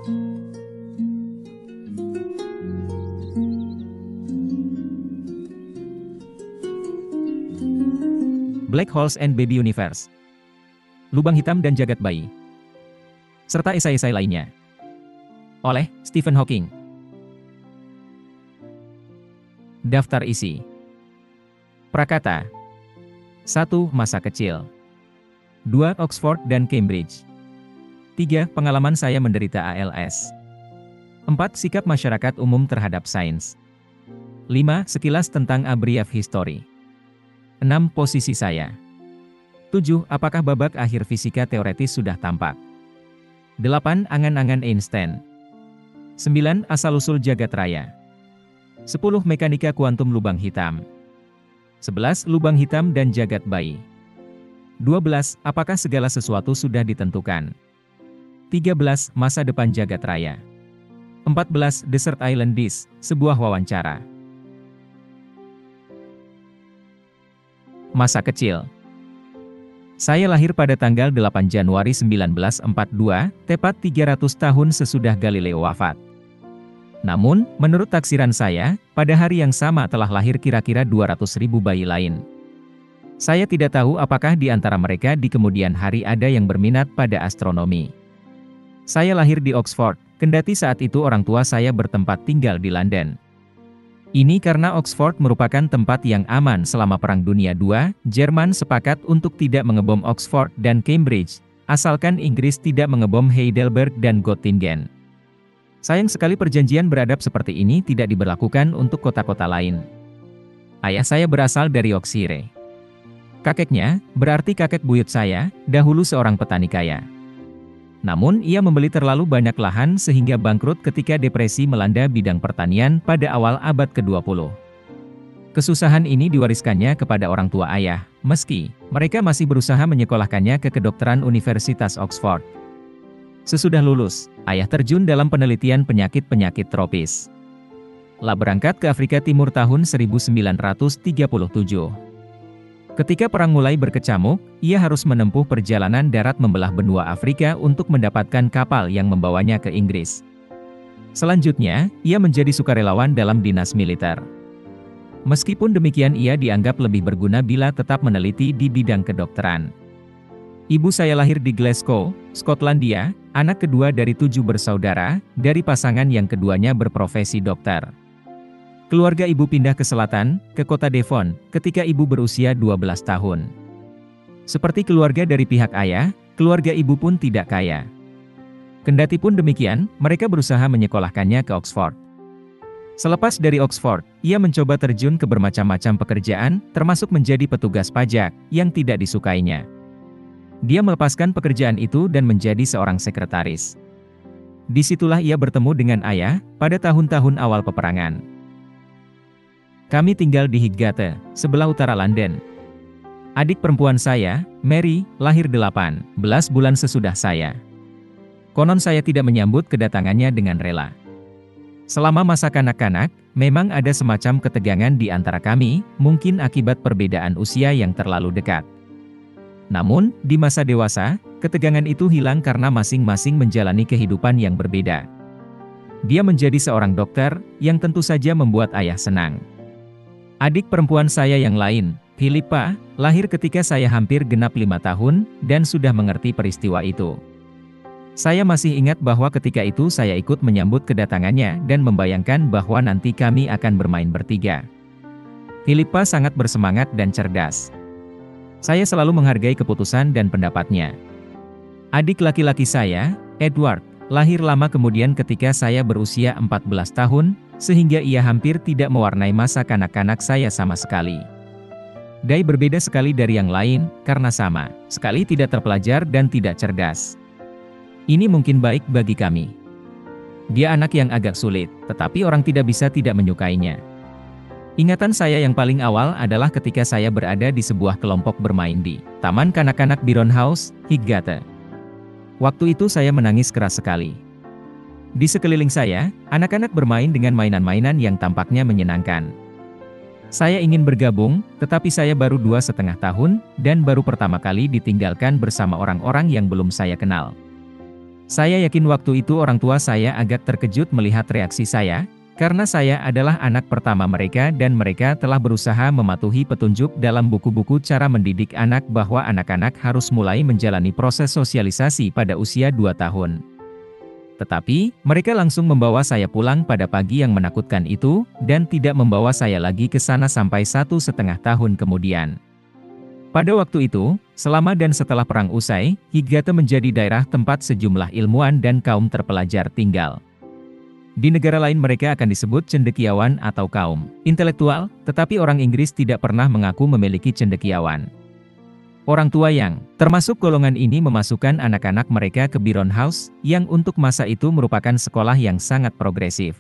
Black Holes and Baby Universe, Lubang Hitam dan Jagat Bayi, serta esai-esai lainnya. Oleh Stephen Hawking. Daftar isi. Prakata. 1. Masa kecil. 2. Oxford dan Cambridge. 3. Pengalaman saya menderita ALS. 4. Sikap masyarakat umum terhadap sains. 5. Sekilas tentang A Brief History. 6. Posisi saya. 7. Apakah babak akhir fisika teoretis sudah tampak? 8. Angan-angan Einstein. 9. Asal-usul jagat raya. 10. Mekanika kuantum lubang hitam. 11. Lubang hitam dan jagat bayi. 12. Apakah segala sesuatu sudah ditentukan? 13. Masa depan jagat raya. 14. Desert Island Disc, sebuah wawancara. Masa kecil. Saya lahir pada tanggal 8 Januari 1942, tepat 300 tahun sesudah Galileo wafat. Namun, menurut taksiran saya, pada hari yang sama telah lahir kira-kira 200.000 bayi lain. Saya tidak tahu apakah di antara mereka di kemudian hari ada yang berminat pada astronomi. Saya lahir di Oxford, kendati saat itu orang tua saya bertempat tinggal di London. Ini karena Oxford merupakan tempat yang aman selama Perang Dunia II, Jerman sepakat untuk tidak mengebom Oxford dan Cambridge, asalkan Inggris tidak mengebom Heidelberg dan Göttingen. Sayang sekali perjanjian beradab seperti ini tidak diberlakukan untuk kota-kota lain. Ayah saya berasal dari Yorkshire. Kakeknya, berarti kakek buyut saya, dahulu seorang petani kaya. Namun ia membeli terlalu banyak lahan sehingga bangkrut ketika depresi melanda bidang pertanian pada awal abad ke-20. Kesusahan ini diwariskannya kepada orang tua ayah, meski mereka masih berusaha menyekolahkannya ke kedokteran Universitas Oxford. Sesudah lulus, ayah terjun dalam penelitian penyakit-penyakit tropis. Lah berangkat ke Afrika Timur tahun 1937. Ketika perang mulai berkecamuk, ia harus menempuh perjalanan darat membelah benua Afrika untuk mendapatkan kapal yang membawanya ke Inggris. Selanjutnya, ia menjadi sukarelawan dalam dinas militer. Meskipun demikian ia dianggap lebih berguna bila tetap meneliti di bidang kedokteran. Ibu saya lahir di Glasgow, Skotlandia, anak kedua dari 7 bersaudara, dari pasangan yang keduanya berprofesi dokter. Keluarga ibu pindah ke selatan, ke kota Devon, ketika ibu berusia 12 tahun. Seperti keluarga dari pihak ayah, keluarga ibu pun tidak kaya. Kendati pun demikian, mereka berusaha menyekolahkannya ke Oxford. Selepas dari Oxford, ia mencoba terjun ke bermacam-macam pekerjaan, termasuk menjadi petugas pajak, yang tidak disukainya. Dia melepaskan pekerjaan itu dan menjadi seorang sekretaris. Disitulah ia bertemu dengan ayah, pada tahun-tahun awal peperangan. Kami tinggal di Highgate, sebelah utara London. Adik perempuan saya, Mary, lahir 18 bulan sesudah saya. Konon saya tidak menyambut kedatangannya dengan rela. Selama masa kanak-kanak, memang ada semacam ketegangan di antara kami, mungkin akibat perbedaan usia yang terlalu dekat. Namun, di masa dewasa, ketegangan itu hilang karena masing-masing menjalani kehidupan yang berbeda. Dia menjadi seorang dokter, yang tentu saja membuat ayah senang. Adik perempuan saya yang lain, Philippa, lahir ketika saya hampir genap 5 tahun, dan sudah mengerti peristiwa itu. Saya masih ingat bahwa ketika itu saya ikut menyambut kedatangannya dan membayangkan bahwa nanti kami akan bermain bertiga. Philippa sangat bersemangat dan cerdas. Saya selalu menghargai keputusan dan pendapatnya. Adik laki-laki saya, Edward, lahir lama kemudian ketika saya berusia 14 tahun, sehingga ia hampir tidak mewarnai masa kanak-kanak saya sama sekali. Dia berbeda sekali dari yang lain, karena sama sekali tidak terpelajar dan tidak cerdas. Ini mungkin baik bagi kami. Dia anak yang agak sulit, tetapi orang tidak bisa tidak menyukainya. Ingatan saya yang paling awal adalah ketika saya berada di sebuah kelompok bermain di Taman Kanak-kanak Byron House, Highgate. Waktu itu saya menangis keras sekali. Di sekeliling saya, anak-anak bermain dengan mainan-mainan yang tampaknya menyenangkan. Saya ingin bergabung, tetapi saya baru 2,5 tahun, dan baru pertama kali ditinggalkan bersama orang-orang yang belum saya kenal. Saya yakin waktu itu orang tua saya agak terkejut melihat reaksi saya, karena saya adalah anak pertama mereka dan mereka telah berusaha mematuhi petunjuk dalam buku-buku cara mendidik anak bahwa anak-anak harus mulai menjalani proses sosialisasi pada usia 2 tahun. Tetapi, mereka langsung membawa saya pulang pada pagi yang menakutkan itu, dan tidak membawa saya lagi ke sana sampai 1,5 tahun kemudian. Pada waktu itu, selama dan setelah perang usai, Higata menjadi daerah tempat sejumlah ilmuwan dan kaum terpelajar tinggal. Di negara lain mereka akan disebut cendekiawan atau kaum intelektual, tetapi orang Inggris tidak pernah mengaku memiliki cendekiawan. Orang tua yang termasuk golongan ini memasukkan anak-anak mereka ke Byron House, yang untuk masa itu merupakan sekolah yang sangat progresif.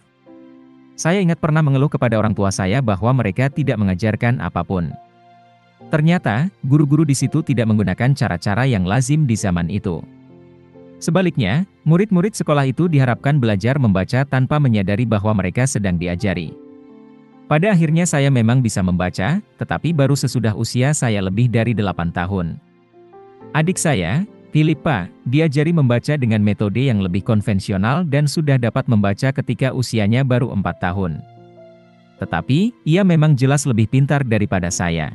Saya ingat pernah mengeluh kepada orang tua saya bahwa mereka tidak mengajarkan apapun. Ternyata, guru-guru di situ tidak menggunakan cara-cara yang lazim di zaman itu. Sebaliknya, murid-murid sekolah itu diharapkan belajar membaca tanpa menyadari bahwa mereka sedang diajari. Pada akhirnya saya memang bisa membaca, tetapi baru sesudah usia saya lebih dari 8 tahun. Adik saya, Philippa, diajari membaca dengan metode yang lebih konvensional dan sudah dapat membaca ketika usianya baru 4 tahun. Tetapi, ia memang jelas lebih pintar daripada saya.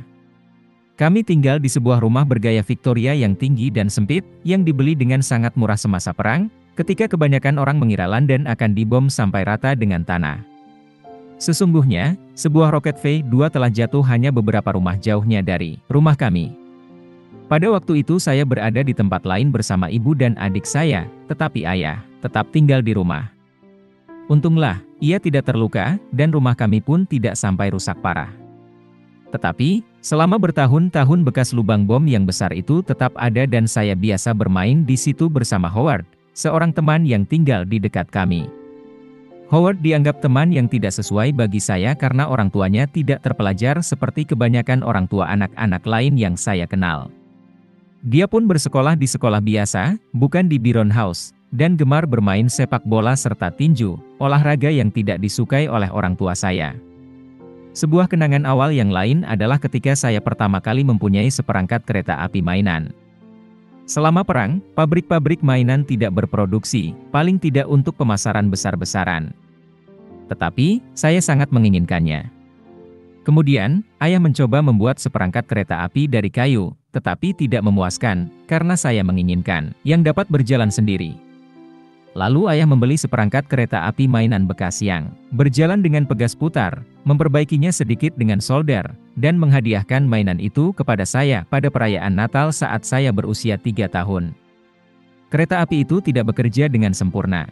Kami tinggal di sebuah rumah bergaya Victoria yang tinggi dan sempit, yang dibeli dengan sangat murah semasa perang, ketika kebanyakan orang mengira London akan dibom sampai rata dengan tanah. Sesungguhnya, sebuah roket V2 telah jatuh hanya beberapa rumah jauhnya dari rumah kami. Pada waktu itu saya berada di tempat lain bersama ibu dan adik saya, tetapi ayah tetap tinggal di rumah. Untunglah, ia tidak terluka, dan rumah kami pun tidak sampai rusak parah. Tetapi, selama bertahun-tahun bekas lubang bom yang besar itu tetap ada dan saya biasa bermain di situ bersama Howard, seorang teman yang tinggal di dekat kami. Howard dianggap teman yang tidak sesuai bagi saya karena orang tuanya tidak terpelajar seperti kebanyakan orang tua anak-anak lain yang saya kenal. Dia pun bersekolah di sekolah biasa, bukan di Byron House, dan gemar bermain sepak bola serta tinju, olahraga yang tidak disukai oleh orang tua saya. Sebuah kenangan awal yang lain adalah ketika saya pertama kali mempunyai seperangkat kereta api mainan. Selama perang, pabrik-pabrik mainan tidak berproduksi, paling tidak untuk pemasaran besar-besaran. Tetapi, saya sangat menginginkannya. Kemudian, ayah mencoba membuat seperangkat kereta api dari kayu, tetapi tidak memuaskan, karena saya menginginkan yang dapat berjalan sendiri. Lalu ayah membeli seperangkat kereta api mainan bekas yang berjalan dengan pegas putar, memperbaikinya sedikit dengan solder, dan menghadiahkan mainan itu kepada saya pada perayaan Natal saat saya berusia 3 tahun. Kereta api itu tidak bekerja dengan sempurna.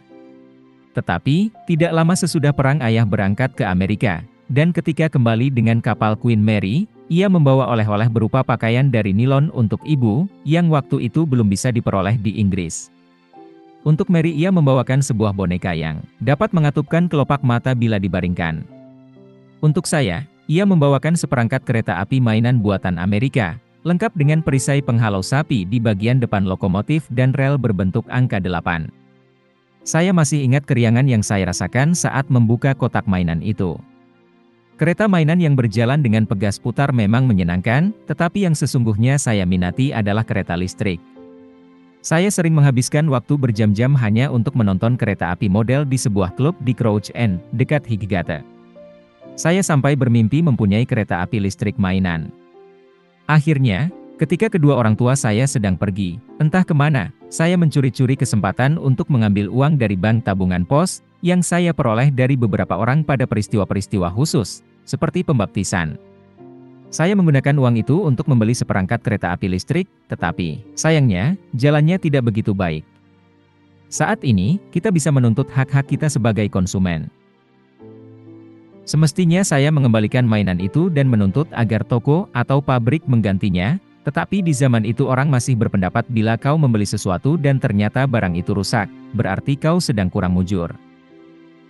Tetapi, tidak lama sesudah perang ayah berangkat ke Amerika, dan ketika kembali dengan kapal Queen Mary, ia membawa oleh-oleh berupa pakaian dari nilon untuk ibu, yang waktu itu belum bisa diperoleh di Inggris. Untuk Mary ia membawakan sebuah boneka yang dapat mengatupkan kelopak mata bila dibaringkan. Untuk saya, ia membawakan seperangkat kereta api mainan buatan Amerika, lengkap dengan perisai penghalau sapi di bagian depan lokomotif dan rel berbentuk angka 8. Saya masih ingat keriangan yang saya rasakan saat membuka kotak mainan itu. Kereta mainan yang berjalan dengan pegas putar memang menyenangkan, tetapi yang sesungguhnya saya minati adalah kereta listrik. Saya sering menghabiskan waktu berjam-jam hanya untuk menonton kereta api model di sebuah klub di Crouch End, dekat Higata. Saya sampai bermimpi mempunyai kereta api listrik mainan. Akhirnya, ketika kedua orang tua saya sedang pergi, entah kemana, saya mencuri-curi kesempatan untuk mengambil uang dari bank tabungan pos, yang saya peroleh dari beberapa orang pada peristiwa-peristiwa khusus, seperti pembaptisan. Saya menggunakan uang itu untuk membeli seperangkat kereta api listrik, tetapi, sayangnya, jalannya tidak begitu baik. Saat ini, kita bisa menuntut hak-hak kita sebagai konsumen. Semestinya saya mengembalikan mainan itu dan menuntut agar toko atau pabrik menggantinya, tetapi di zaman itu orang masih berpendapat bila kau membeli sesuatu dan ternyata barang itu rusak, berarti kau sedang kurang mujur.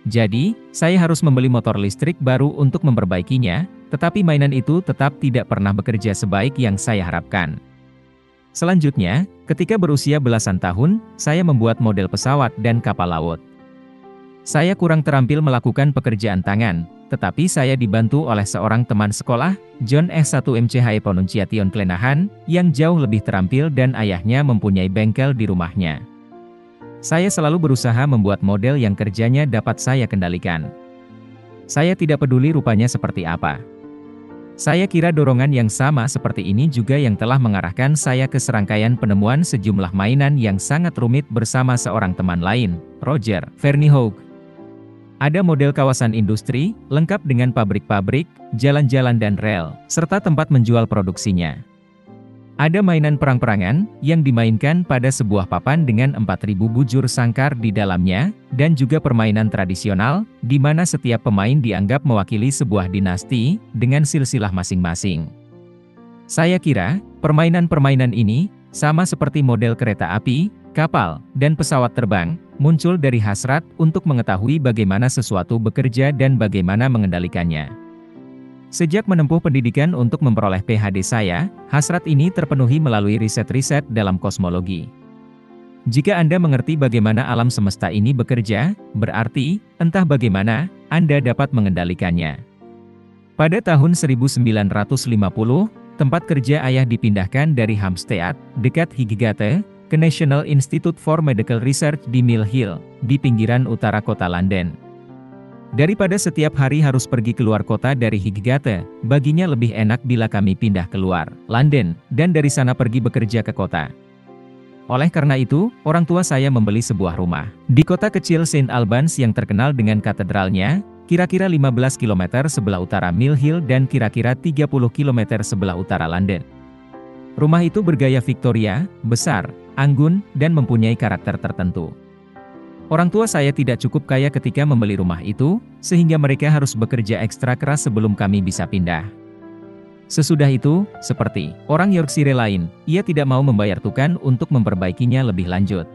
Jadi, saya harus membeli motor listrik baru untuk memperbaikinya, tetapi mainan itu tetap tidak pernah bekerja sebaik yang saya harapkan. Selanjutnya, ketika berusia belasan tahun, saya membuat model pesawat dan kapal laut. Saya kurang terampil melakukan pekerjaan tangan, tetapi saya dibantu oleh seorang teman sekolah, John S1MCHE Pronunciation Clenahan, yang jauh lebih terampil dan ayahnya mempunyai bengkel di rumahnya. Saya selalu berusaha membuat model yang kerjanya dapat saya kendalikan. Saya tidak peduli rupanya seperti apa. Saya kira dorongan yang sama seperti ini juga yang telah mengarahkan saya ke serangkaian penemuan sejumlah mainan yang sangat rumit bersama seorang teman lain, Roger Verneyhough. Ada model kawasan industri, lengkap dengan pabrik-pabrik, jalan-jalan dan rel, serta tempat menjual produksinya. Ada mainan perang-perangan, yang dimainkan pada sebuah papan dengan 4.000 bujur sangkar di dalamnya, dan juga permainan tradisional, di mana setiap pemain dianggap mewakili sebuah dinasti, dengan silsilah masing-masing. Saya kira, permainan-permainan ini, sama seperti model kereta api, kapal, dan pesawat terbang, muncul dari hasrat untuk mengetahui bagaimana sesuatu bekerja dan bagaimana mengendalikannya. Sejak menempuh pendidikan untuk memperoleh PhD saya, hasrat ini terpenuhi melalui riset-riset dalam kosmologi. Jika Anda mengerti bagaimana alam semesta ini bekerja, berarti, entah bagaimana, Anda dapat mengendalikannya. Pada tahun 1950, tempat kerja ayah dipindahkan dari Hampstead, dekat Highgate, ke National Institute for Medical Research di Mill Hill, di pinggiran utara kota London. Daripada setiap hari harus pergi keluar kota dari Highgate, baginya lebih enak bila kami pindah keluar London, dan dari sana pergi bekerja ke kota. Oleh karena itu, orang tua saya membeli sebuah rumah di kota kecil St. Albans yang terkenal dengan katedralnya, kira-kira 15 km sebelah utara Mill Hill dan kira-kira 30 km sebelah utara London. Rumah itu bergaya Victoria, besar, anggun, dan mempunyai karakter tertentu. Orang tua saya tidak cukup kaya ketika membeli rumah itu, sehingga mereka harus bekerja ekstra keras sebelum kami bisa pindah. Sesudah itu, seperti orang Yorkshire lain, ia tidak mau membayar tukang untuk memperbaikinya lebih lanjut.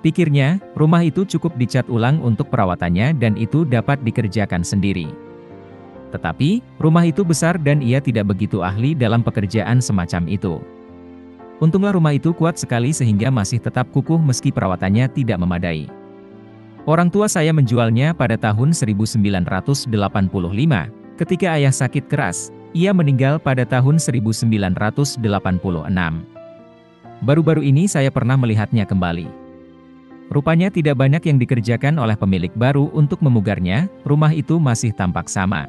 Pikirnya, rumah itu cukup dicat ulang untuk perawatannya dan itu dapat dikerjakan sendiri. Tetapi, rumah itu besar dan ia tidak begitu ahli dalam pekerjaan semacam itu. Untunglah rumah itu kuat sekali sehingga masih tetap kukuh meski perawatannya tidak memadai. Orang tua saya menjualnya pada tahun 1985, ketika ayah sakit keras, ia meninggal pada tahun 1986. Baru-baru ini saya pernah melihatnya kembali. Rupanya tidak banyak yang dikerjakan oleh pemilik baru untuk memugarnya, rumah itu masih tampak sama.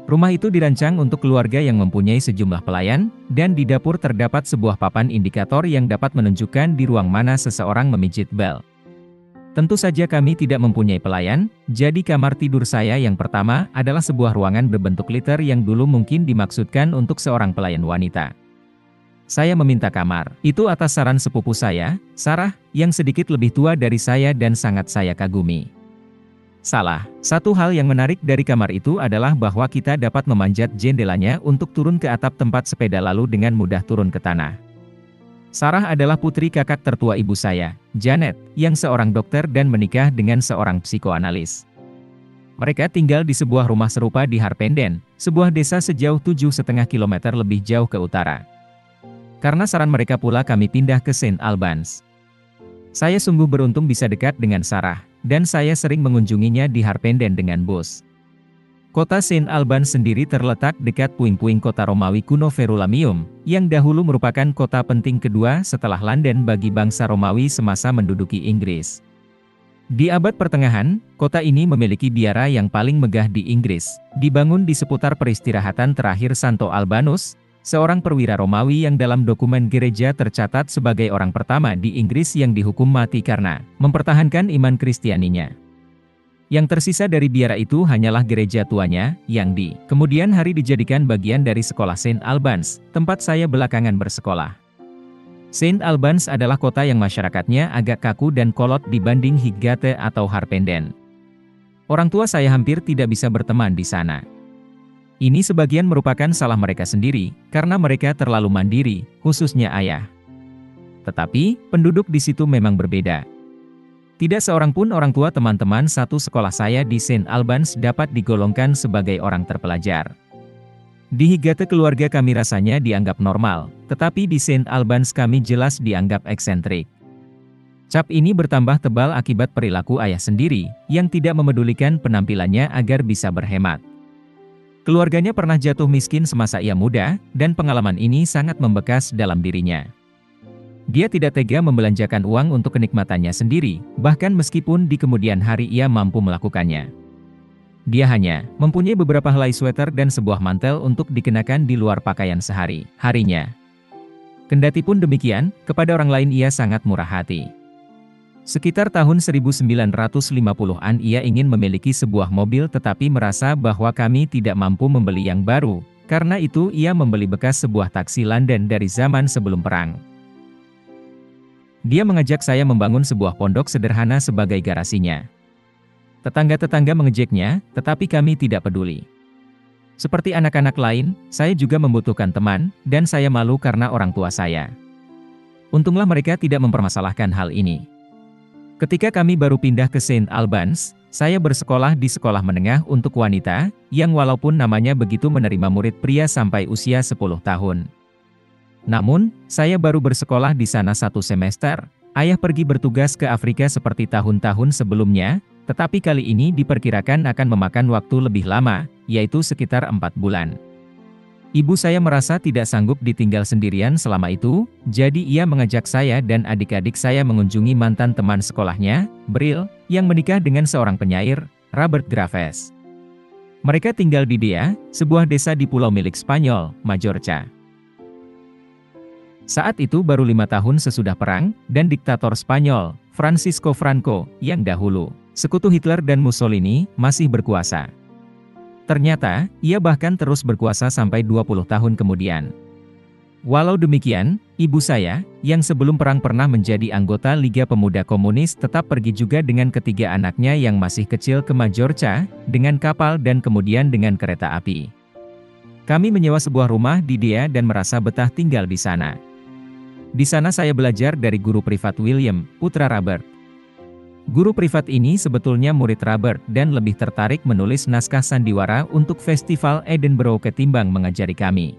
Rumah itu dirancang untuk keluarga yang mempunyai sejumlah pelayan, dan di dapur terdapat sebuah papan indikator yang dapat menunjukkan di ruang mana seseorang memijit bel. Tentu saja kami tidak mempunyai pelayan, jadi kamar tidur saya yang pertama adalah sebuah ruangan berbentuk liter yang dulu mungkin dimaksudkan untuk seorang pelayan wanita. Saya meminta kamar itu atas saran sepupu saya, Sarah, yang sedikit lebih tua dari saya dan sangat saya kagumi. Salah satu hal yang menarik dari kamar itu adalah bahwa kita dapat memanjat jendelanya untuk turun ke atap tempat sepeda lalu dengan mudah turun ke tanah. Sarah adalah putri kakak tertua ibu saya, Janet, yang seorang dokter dan menikah dengan seorang psikoanalis. Mereka tinggal di sebuah rumah serupa di Harpenden, sebuah desa sejauh 7,5 km lebih jauh ke utara. Karena saran mereka pula kami pindah ke St. Albans. Saya sungguh beruntung bisa dekat dengan Sarah, dan saya sering mengunjunginya di Harpenden dengan bus. Kota St. Albans sendiri terletak dekat puing-puing kota Romawi kuno Verulamium, yang dahulu merupakan kota penting kedua setelah London bagi bangsa Romawi semasa menduduki Inggris. Di abad pertengahan, kota ini memiliki biara yang paling megah di Inggris, dibangun di seputar peristirahatan terakhir Santo Albanus, seorang perwira Romawi yang dalam dokumen gereja tercatat sebagai orang pertama di Inggris yang dihukum mati karena mempertahankan iman Kristianinya. Yang tersisa dari biara itu hanyalah gereja tuanya, yang di kemudian hari dijadikan bagian dari sekolah St. Albans, tempat saya belakangan bersekolah. St. Albans adalah kota yang masyarakatnya agak kaku dan kolot dibanding Highgate atau Harpenden. Orang tua saya hampir tidak bisa berteman di sana. Ini sebagian merupakan salah mereka sendiri, karena mereka terlalu mandiri, khususnya ayah. Tetapi, penduduk di situ memang berbeda. Tidak seorang pun orang tua teman-teman satu sekolah saya di St. Albans dapat digolongkan sebagai orang terpelajar. Di Highgate keluarga kami rasanya dianggap normal, tetapi di St. Albans kami jelas dianggap eksentrik. Cap ini bertambah tebal akibat perilaku ayah sendiri, yang tidak memedulikan penampilannya agar bisa berhemat. Keluarganya pernah jatuh miskin semasa ia muda, dan pengalaman ini sangat membekas dalam dirinya. Dia tidak tega membelanjakan uang untuk kenikmatannya sendiri, bahkan meskipun di kemudian hari ia mampu melakukannya. Dia hanya mempunyai beberapa helai sweater dan sebuah mantel untuk dikenakan di luar pakaian sehari-harinya. Kendati pun demikian, kepada orang lain ia sangat murah hati. Sekitar tahun 1950-an ia ingin memiliki sebuah mobil tetapi merasa bahwa kami tidak mampu membeli yang baru, karena itu ia membeli bekas sebuah taksi London dari zaman sebelum perang. Dia mengajak saya membangun sebuah pondok sederhana sebagai garasinya. Tetangga-tetangga mengejeknya, tetapi kami tidak peduli. Seperti anak-anak lain, saya juga membutuhkan teman, dan saya malu karena orang tua saya. Untunglah mereka tidak mempermasalahkan hal ini. Ketika kami baru pindah ke St. Albans, saya bersekolah di sekolah menengah untuk wanita, yang walaupun namanya begitu menerima murid pria sampai usia 10 tahun. Namun, saya baru bersekolah di sana 1 semester, ayah pergi bertugas ke Afrika seperti tahun-tahun sebelumnya, tetapi kali ini diperkirakan akan memakan waktu lebih lama, yaitu sekitar 4 bulan. Ibu saya merasa tidak sanggup ditinggal sendirian selama itu, jadi ia mengajak saya dan adik-adik saya mengunjungi mantan teman sekolahnya, Brill, yang menikah dengan seorang penyair, Robert Graves. Mereka tinggal di Dea, sebuah desa di pulau milik Spanyol, Majorca. Saat itu baru 5 tahun sesudah perang, dan diktator Spanyol, Francisco Franco, yang dahulu sekutu Hitler dan Mussolini, masih berkuasa. Ternyata, ia bahkan terus berkuasa sampai 20 tahun kemudian. Walau demikian, ibu saya, yang sebelum perang pernah menjadi anggota Liga Pemuda Komunis tetap pergi juga dengan ketiga anaknya yang masih kecil ke Majorca, dengan kapal dan kemudian dengan kereta api. Kami menyewa sebuah rumah di Dea dan merasa betah tinggal di sana. Di sana saya belajar dari guru privat William, putra Robert. Guru privat ini sebetulnya murid Robert dan lebih tertarik menulis naskah sandiwara untuk Festival Edinburgh ketimbang mengajari kami.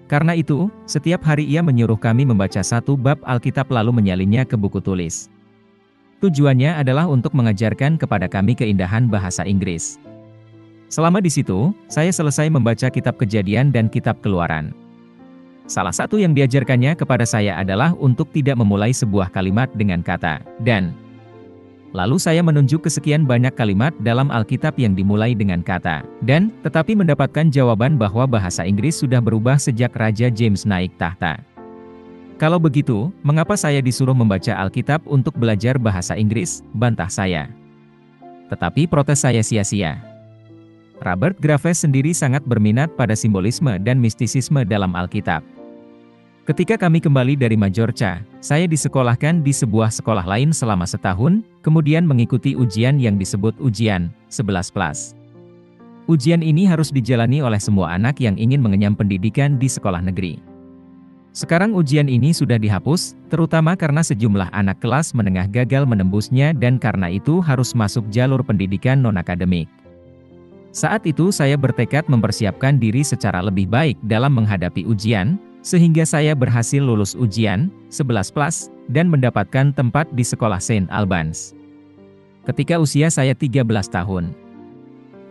Karena itu, setiap hari ia menyuruh kami membaca 1 bab Alkitab lalu menyalinnya ke buku tulis. Tujuannya adalah untuk mengajarkan kepada kami keindahan bahasa Inggris. Selama di situ, saya selesai membaca kitab Kejadian dan kitab Keluaran. Salah satu yang diajarkannya kepada saya adalah untuk tidak memulai sebuah kalimat dengan kata "dan". Lalu saya menunjuk kesekian banyak kalimat dalam Alkitab yang dimulai dengan kata "dan", tetapi mendapatkan jawaban bahwa bahasa Inggris sudah berubah sejak Raja James naik tahta. Kalau begitu, mengapa saya disuruh membaca Alkitab untuk belajar bahasa Inggris, bantah saya. Tetapi protes saya sia-sia. Robert Graves sendiri sangat berminat pada simbolisme dan mistisisme dalam Alkitab. Ketika kami kembali dari Majorca, saya disekolahkan di sebuah sekolah lain selama setahun, kemudian mengikuti ujian yang disebut ujian 11+. Ujian ini harus dijalani oleh semua anak yang ingin mengenyam pendidikan di sekolah negeri. Sekarang ujian ini sudah dihapus, terutama karena sejumlah anak kelas menengah gagal menembusnya dan karena itu harus masuk jalur pendidikan non-akademik. Saat itu saya bertekad mempersiapkan diri secara lebih baik dalam menghadapi ujian, sehingga saya berhasil lulus ujian 11+ dan mendapatkan tempat di sekolah St. Albans. Ketika usia saya 13 tahun,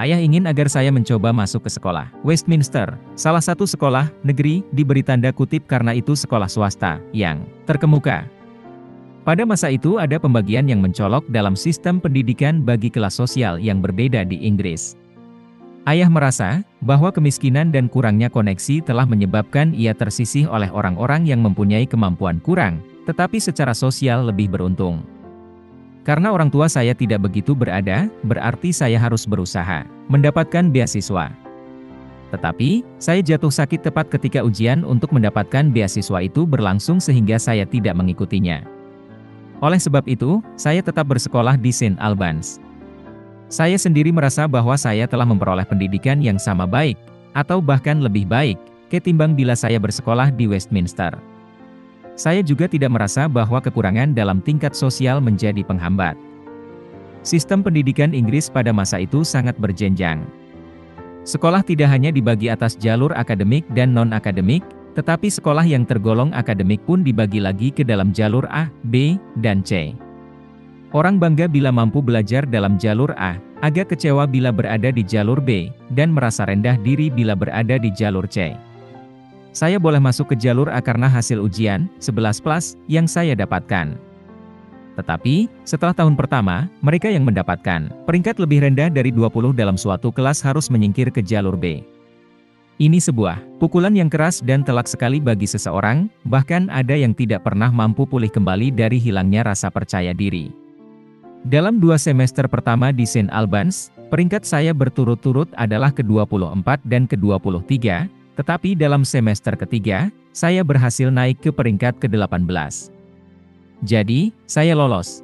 ayah ingin agar saya mencoba masuk ke sekolah Westminster, salah satu sekolah negeri, diberi tanda kutip karena itu sekolah swasta yang terkemuka. Pada masa itu ada pembagian yang mencolok dalam sistem pendidikan bagi kelas sosial yang berbeda di Inggris. Ayah merasa bahwa kemiskinan dan kurangnya koneksi telah menyebabkan ia tersisih oleh orang-orang yang mempunyai kemampuan kurang, tetapi secara sosial lebih beruntung. Karena orang tua saya tidak begitu berada, berarti saya harus berusaha mendapatkan beasiswa. Tetapi, saya jatuh sakit tepat ketika ujian untuk mendapatkan beasiswa itu berlangsung sehingga saya tidak mengikutinya. Oleh sebab itu, saya tetap bersekolah di St. Albans. Saya sendiri merasa bahwa saya telah memperoleh pendidikan yang sama baik, atau bahkan lebih baik, ketimbang bila saya bersekolah di Westminster. Saya juga tidak merasa bahwa kekurangan dalam tingkat sosial menjadi penghambat. Sistem pendidikan Inggris pada masa itu sangat berjenjang. Sekolah tidak hanya dibagi atas jalur akademik dan non-akademik, tetapi sekolah yang tergolong akademik pun dibagi lagi ke dalam jalur A, B, dan C. Orang bangga bila mampu belajar dalam jalur A, agak kecewa bila berada di jalur B, dan merasa rendah diri bila berada di jalur C. Saya boleh masuk ke jalur A karena hasil ujian 11+ yang saya dapatkan. Tetapi, setelah tahun pertama, mereka yang mendapatkan peringkat lebih rendah dari 20 dalam suatu kelas harus menyingkir ke jalur B. Ini sebuah pukulan yang keras dan telak sekali bagi seseorang, bahkan ada yang tidak pernah mampu pulih kembali dari hilangnya rasa percaya diri. Dalam 2 semester pertama di St. Albans, peringkat saya berturut-turut adalah ke-24 dan ke-23, tetapi dalam semester ketiga, saya berhasil naik ke peringkat ke-18. Jadi, saya lolos.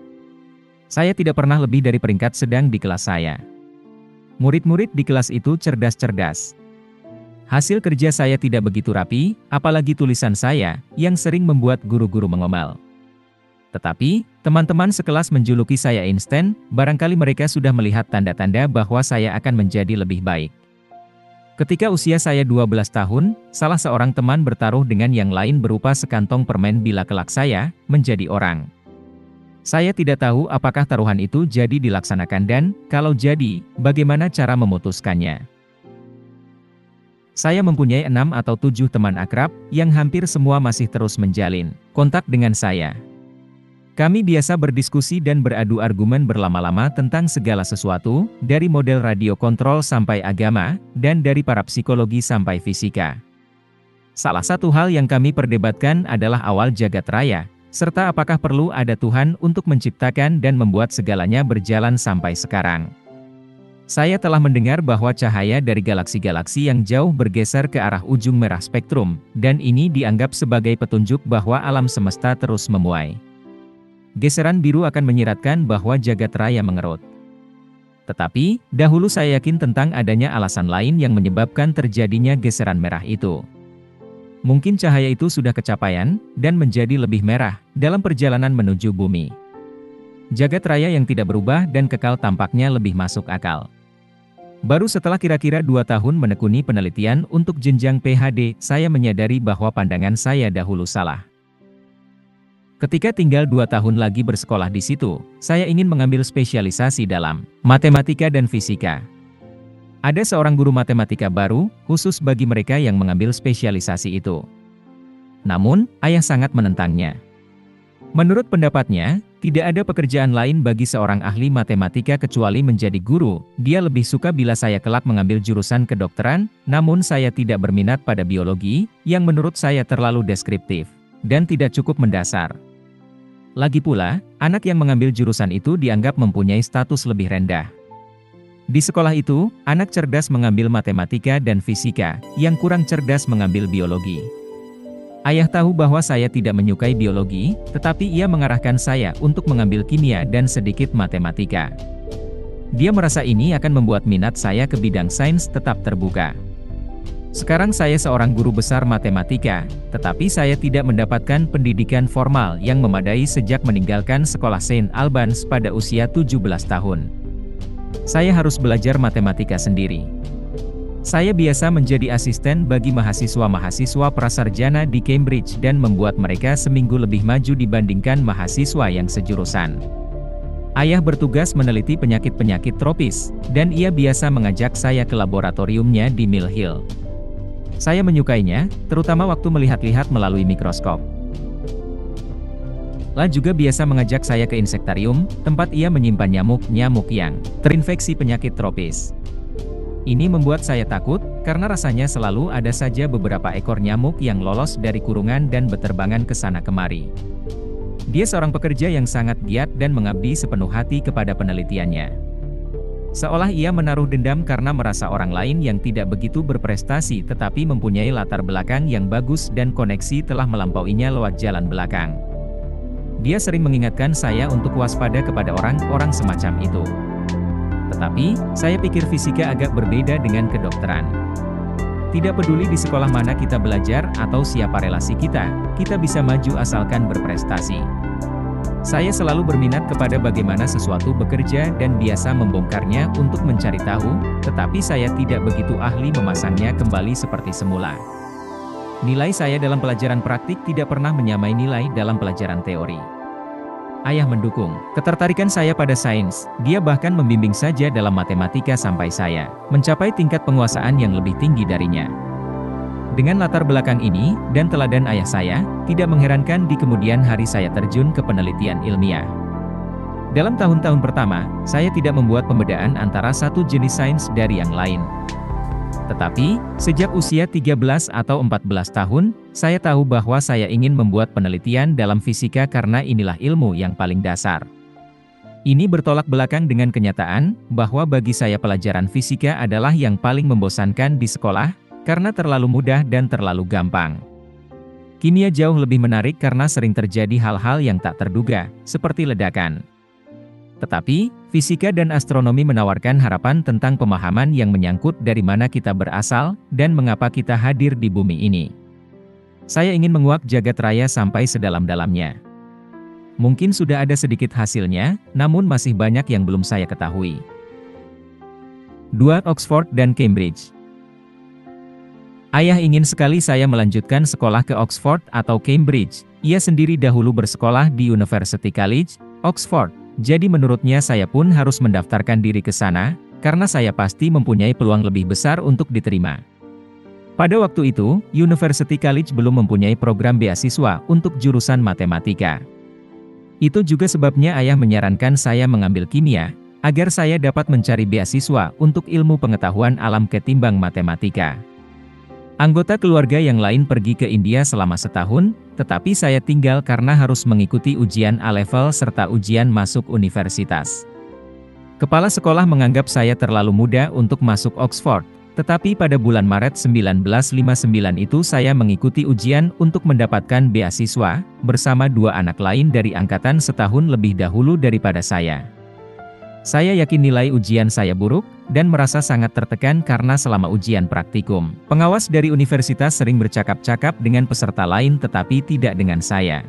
Saya tidak pernah lebih dari peringkat sedang di kelas saya. Murid-murid di kelas itu cerdas-cerdas. Hasil kerja saya tidak begitu rapi, apalagi tulisan saya, yang sering membuat guru-guru mengomel. Tetapi, teman-teman sekelas menjuluki saya Einstein, barangkali mereka sudah melihat tanda-tanda bahwa saya akan menjadi lebih baik. Ketika usia saya 12 tahun, salah seorang teman bertaruh dengan yang lain berupa sekantong permen bila kelak saya menjadi orang. Saya tidak tahu apakah taruhan itu jadi dilaksanakan dan, kalau jadi, bagaimana cara memutuskannya. Saya mempunyai 6 atau 7 teman akrab, yang hampir semua masih terus menjalin kontak dengan saya. Kami biasa berdiskusi dan beradu argumen berlama-lama tentang segala sesuatu, dari model radio kontrol sampai agama, dan dari para psikologi sampai fisika. Salah satu hal yang kami perdebatkan adalah awal jagat raya, serta apakah perlu ada Tuhan untuk menciptakan dan membuat segalanya berjalan sampai sekarang. Saya telah mendengar bahwa cahaya dari galaksi-galaksi yang jauh bergeser ke arah ujung merah spektrum, dan ini dianggap sebagai petunjuk bahwa alam semesta terus memuai. Geseran biru akan menyiratkan bahwa jagat raya mengerut. Tetapi, dahulu saya yakin tentang adanya alasan lain yang menyebabkan terjadinya geseran merah itu. Mungkin cahaya itu sudah kecapaian, dan menjadi lebih merah, dalam perjalanan menuju bumi. Jagat raya yang tidak berubah dan kekal tampaknya lebih masuk akal. Baru setelah kira-kira 2 tahun menekuni penelitian untuk jenjang PhD, saya menyadari bahwa pandangan saya dahulu salah. Ketika tinggal 2 tahun lagi bersekolah di situ, saya ingin mengambil spesialisasi dalam matematika dan fisika. Ada seorang guru matematika baru, khusus bagi mereka yang mengambil spesialisasi itu. Namun, ayah sangat menentangnya. Menurut pendapatnya, tidak ada pekerjaan lain bagi seorang ahli matematika kecuali menjadi guru. Dia lebih suka bila saya kelak mengambil jurusan kedokteran, namun saya tidak berminat pada biologi, yang menurut saya terlalu deskriptif, dan tidak cukup mendasar. Lagi pula, anak yang mengambil jurusan itu dianggap mempunyai status lebih rendah. Di sekolah itu, anak cerdas mengambil matematika dan fisika, yang kurang cerdas mengambil biologi. Ayah tahu bahwa saya tidak menyukai biologi, tetapi ia mengarahkan saya untuk mengambil kimia dan sedikit matematika. Dia merasa ini akan membuat minat saya ke bidang sains tetap terbuka. Sekarang saya seorang guru besar matematika, tetapi saya tidak mendapatkan pendidikan formal yang memadai sejak meninggalkan sekolah St. Albans pada usia 17 tahun. Saya harus belajar matematika sendiri. Saya biasa menjadi asisten bagi mahasiswa-mahasiswa prasarjana di Cambridge dan membuat mereka seminggu lebih maju dibandingkan mahasiswa yang sejurusan. Ayah bertugas meneliti penyakit-penyakit tropis, dan ia biasa mengajak saya ke laboratoriumnya di Mill Hill. Saya menyukainya, terutama waktu melihat-lihat melalui mikroskop. La juga biasa mengajak saya ke insektarium, tempat ia menyimpan nyamuk-nyamuk yang terinfeksi penyakit tropis. Ini membuat saya takut, karena rasanya selalu ada saja beberapa ekor nyamuk yang lolos dari kurungan dan beterbangan ke sana kemari. Dia seorang pekerja yang sangat giat dan mengabdi sepenuh hati kepada penelitiannya. Seolah ia menaruh dendam karena merasa orang lain yang tidak begitu berprestasi tetapi mempunyai latar belakang yang bagus dan koneksi telah melampauinya lewat jalan belakang. Dia sering mengingatkan saya untuk waspada kepada orang-orang semacam itu. Tetapi, saya pikir fisika agak berbeda dengan kedokteran. Tidak peduli di sekolah mana kita belajar atau siapa relasi kita bisa maju asalkan berprestasi. Saya selalu berminat kepada bagaimana sesuatu bekerja dan biasa membongkarnya untuk mencari tahu, tetapi saya tidak begitu ahli memasangnya kembali seperti semula. Nilai saya dalam pelajaran praktik tidak pernah menyamai nilai dalam pelajaran teori. Ayah mendukung ketertarikan saya pada sains, dia bahkan membimbing saja dalam matematika sampai saya mencapai tingkat penguasaan yang lebih tinggi darinya. Dengan latar belakang ini, dan teladan ayah saya, tidak mengherankan di kemudian hari saya terjun ke penelitian ilmiah. Dalam tahun-tahun pertama, saya tidak membuat pembedaan antara satu jenis sains dari yang lain. Tetapi, sejak usia 13 atau 14 tahun, saya tahu bahwa saya ingin membuat penelitian dalam fisika karena inilah ilmu yang paling dasar. Ini bertolak belakang dengan kenyataan, bahwa bagi saya pelajaran fisika adalah yang paling membosankan di sekolah, karena terlalu mudah dan terlalu gampang. Kimia jauh lebih menarik karena sering terjadi hal-hal yang tak terduga, seperti ledakan. Tetapi, fisika dan astronomi menawarkan harapan tentang pemahaman yang menyangkut dari mana kita berasal, dan mengapa kita hadir di bumi ini. Saya ingin menguak jagat raya sampai sedalam-dalamnya. Mungkin sudah ada sedikit hasilnya, namun masih banyak yang belum saya ketahui. 2. Oxford dan Cambridge. Ayah ingin sekali saya melanjutkan sekolah ke Oxford atau Cambridge. Ia sendiri dahulu bersekolah di University College, Oxford. Jadi menurutnya saya pun harus mendaftarkan diri ke sana, karena saya pasti mempunyai peluang lebih besar untuk diterima. Pada waktu itu, University College belum mempunyai program beasiswa untuk jurusan matematika. Itu juga sebabnya ayah menyarankan saya mengambil kimia, agar saya dapat mencari beasiswa untuk ilmu pengetahuan alam ketimbang matematika. Anggota keluarga yang lain pergi ke India selama setahun, tetapi saya tinggal karena harus mengikuti ujian A-level serta ujian masuk universitas. Kepala sekolah menganggap saya terlalu muda untuk masuk Oxford, tetapi pada bulan Maret 1959 itu saya mengikuti ujian untuk mendapatkan beasiswa, bersama dua anak lain dari angkatan setahun lebih dahulu daripada saya. Saya yakin nilai ujian saya buruk, dan merasa sangat tertekan karena selama ujian praktikum, pengawas dari universitas sering bercakap-cakap dengan peserta lain tetapi tidak dengan saya.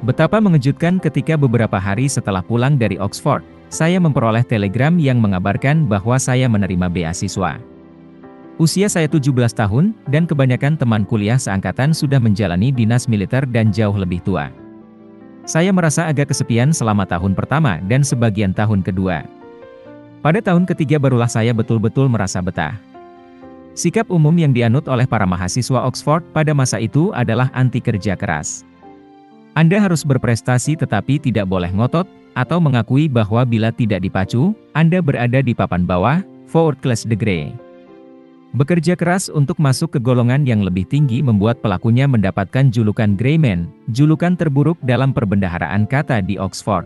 Betapa mengejutkan ketika beberapa hari setelah pulang dari Oxford, saya memperoleh telegram yang mengabarkan bahwa saya menerima beasiswa. Usia saya 17 tahun, dan kebanyakan teman kuliah seangkatan sudah menjalani dinas militer dan jauh lebih tua. Saya merasa agak kesepian selama tahun pertama dan sebagian tahun kedua. Pada tahun ketiga barulah saya betul-betul merasa betah. Sikap umum yang dianut oleh para mahasiswa Oxford pada masa itu adalah anti kerja keras. Anda harus berprestasi tetapi tidak boleh ngotot, atau mengakui bahwa bila tidak dipacu, Anda berada di papan bawah, forward class degree. Bekerja keras untuk masuk ke golongan yang lebih tinggi membuat pelakunya mendapatkan julukan Greyman, julukan terburuk dalam perbendaharaan kata di Oxford.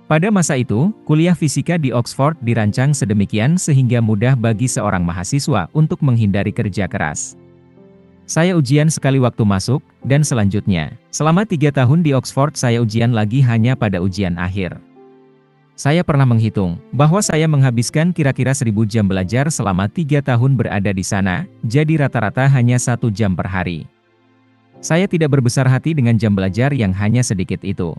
Pada masa itu, kuliah fisika di Oxford dirancang sedemikian sehingga mudah bagi seorang mahasiswa untuk menghindari kerja keras. Saya ujian sekali waktu masuk, dan selanjutnya, selama 3 tahun di Oxford saya ujian lagi hanya pada ujian akhir. Saya pernah menghitung, bahwa saya menghabiskan kira-kira 1000 jam belajar selama 3 tahun berada di sana, jadi rata-rata hanya 1 jam per hari. Saya tidak berbesar hati dengan jam belajar yang hanya sedikit itu.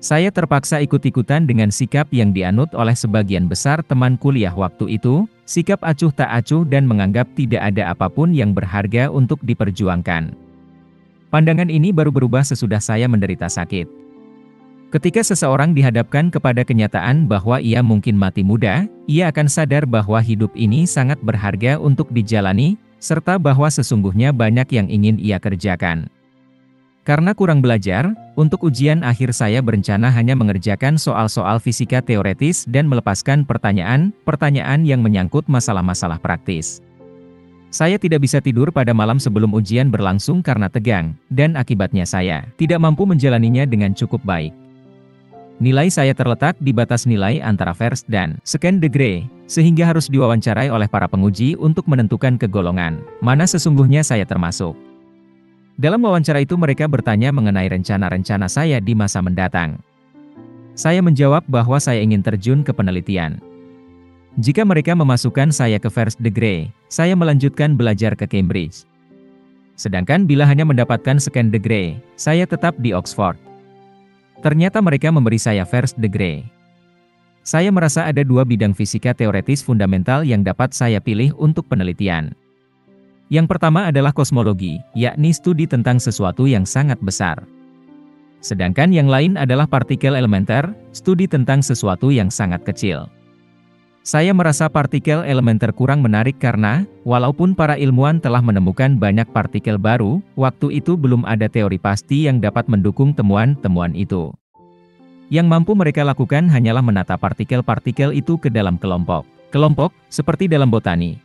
Saya terpaksa ikut-ikutan dengan sikap yang dianut oleh sebagian besar teman kuliah waktu itu, sikap acuh tak acuh dan menganggap tidak ada apapun yang berharga untuk diperjuangkan. Pandangan ini baru berubah sesudah saya menderita sakit. Ketika seseorang dihadapkan kepada kenyataan bahwa ia mungkin mati muda, ia akan sadar bahwa hidup ini sangat berharga untuk dijalani, serta bahwa sesungguhnya banyak yang ingin ia kerjakan. Karena kurang belajar, untuk ujian akhir saya berencana hanya mengerjakan soal-soal fisika teoretis dan melepaskan pertanyaan-pertanyaan yang menyangkut masalah-masalah praktis. Saya tidak bisa tidur pada malam sebelum ujian berlangsung karena tegang, dan akibatnya saya tidak mampu menjalaninya dengan cukup baik. Nilai saya terletak di batas nilai antara first dan second degree, sehingga harus diwawancarai oleh para penguji untuk menentukan kegolongan mana sesungguhnya saya termasuk. Dalam wawancara itu mereka bertanya mengenai rencana-rencana saya di masa mendatang. Saya menjawab bahwa saya ingin terjun ke penelitian. Jika mereka memasukkan saya ke first degree, saya melanjutkan belajar ke Cambridge. Sedangkan bila hanya mendapatkan second degree, saya tetap di Oxford. Ternyata mereka memberi saya first degree. Saya merasa ada 2 bidang fisika teoretis fundamental yang dapat saya pilih untuk penelitian. Yang pertama adalah kosmologi, yakni studi tentang sesuatu yang sangat besar. Sedangkan yang lain adalah partikel elementer, studi tentang sesuatu yang sangat kecil. Saya merasa partikel elementer kurang menarik karena, walaupun para ilmuwan telah menemukan banyak partikel baru, waktu itu belum ada teori pasti yang dapat mendukung temuan-temuan itu. Yang mampu mereka lakukan hanyalah menata partikel-partikel itu ke dalam kelompok, seperti dalam botani.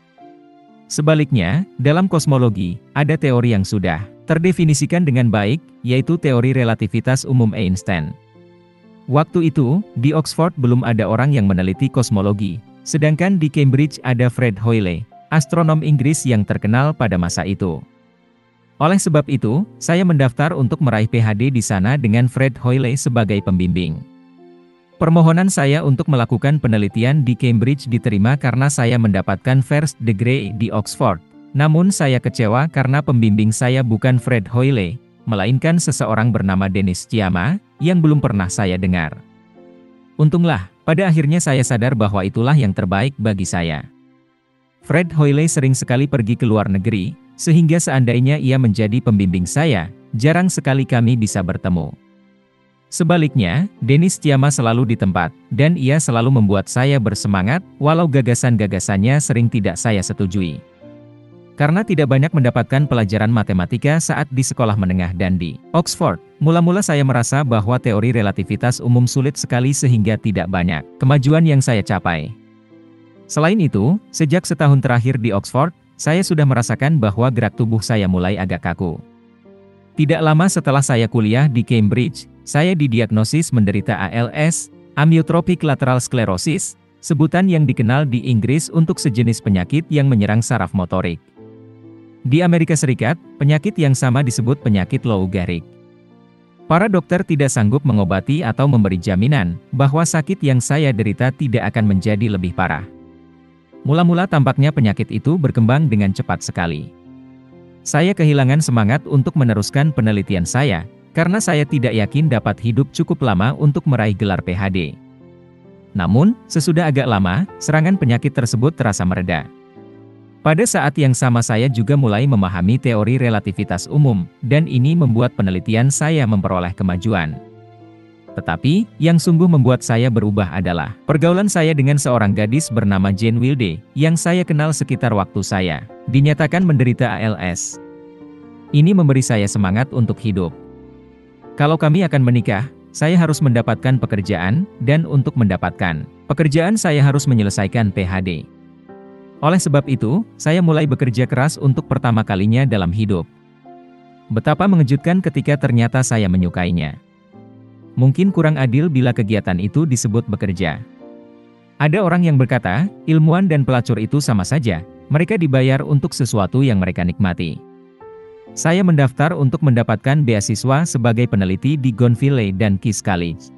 Sebaliknya, dalam kosmologi, ada teori yang sudah terdefinisikan dengan baik, yaitu teori relativitas umum Einstein. Waktu itu, di Oxford belum ada orang yang meneliti kosmologi, sedangkan di Cambridge ada Fred Hoyle, astronom Inggris yang terkenal pada masa itu. Oleh sebab itu, saya mendaftar untuk meraih PhD di sana dengan Fred Hoyle sebagai pembimbing. Permohonan saya untuk melakukan penelitian di Cambridge diterima karena saya mendapatkan first degree di Oxford. Namun saya kecewa karena pembimbing saya bukan Fred Hoyle, melainkan seseorang bernama Dennis Sciama, yang belum pernah saya dengar. Untunglah, pada akhirnya saya sadar bahwa itulah yang terbaik bagi saya. Fred Hoyle sering sekali pergi ke luar negeri, sehingga seandainya ia menjadi pembimbing saya, jarang sekali kami bisa bertemu. Sebaliknya, Dennis Sciama selalu di tempat, dan ia selalu membuat saya bersemangat, walau gagasan-gagasannya sering tidak saya setujui. Karena tidak banyak mendapatkan pelajaran matematika saat di sekolah menengah dan di Oxford, mula-mula saya merasa bahwa teori relativitas umum sulit sekali sehingga tidak banyak kemajuan yang saya capai. Selain itu, sejak setahun terakhir di Oxford, saya sudah merasakan bahwa gerak tubuh saya mulai agak kaku. Tidak lama setelah saya kuliah di Cambridge, saya didiagnosis menderita ALS, amyotrophic lateral sclerosis, sebutan yang dikenal di Inggris untuk sejenis penyakit yang menyerang saraf motorik. Di Amerika Serikat, penyakit yang sama disebut penyakit Lou Gehrig. Para dokter tidak sanggup mengobati atau memberi jaminan bahwa sakit yang saya derita tidak akan menjadi lebih parah. Mula-mula tampaknya penyakit itu berkembang dengan cepat sekali. Saya kehilangan semangat untuk meneruskan penelitian saya, karena saya tidak yakin dapat hidup cukup lama untuk meraih gelar PhD. Namun, sesudah agak lama, serangan penyakit tersebut terasa mereda. Pada saat yang sama saya juga mulai memahami teori relativitas umum, dan ini membuat penelitian saya memperoleh kemajuan. Tetapi, yang sungguh membuat saya berubah adalah pergaulan saya dengan seorang gadis bernama Jane Wilde, yang saya kenal sekitar waktu saya dinyatakan menderita ALS. Ini memberi saya semangat untuk hidup. Kalau kami akan menikah, saya harus mendapatkan pekerjaan, dan untuk mendapatkan pekerjaan saya harus menyelesaikan PhD. Oleh sebab itu, saya mulai bekerja keras untuk pertama kalinya dalam hidup. Betapa mengejutkan ketika ternyata saya menyukainya. Mungkin kurang adil bila kegiatan itu disebut bekerja. Ada orang yang berkata, ilmuwan dan pelacur itu sama saja, mereka dibayar untuk sesuatu yang mereka nikmati. Saya mendaftar untuk mendapatkan beasiswa sebagai peneliti di Gonville dan King's College.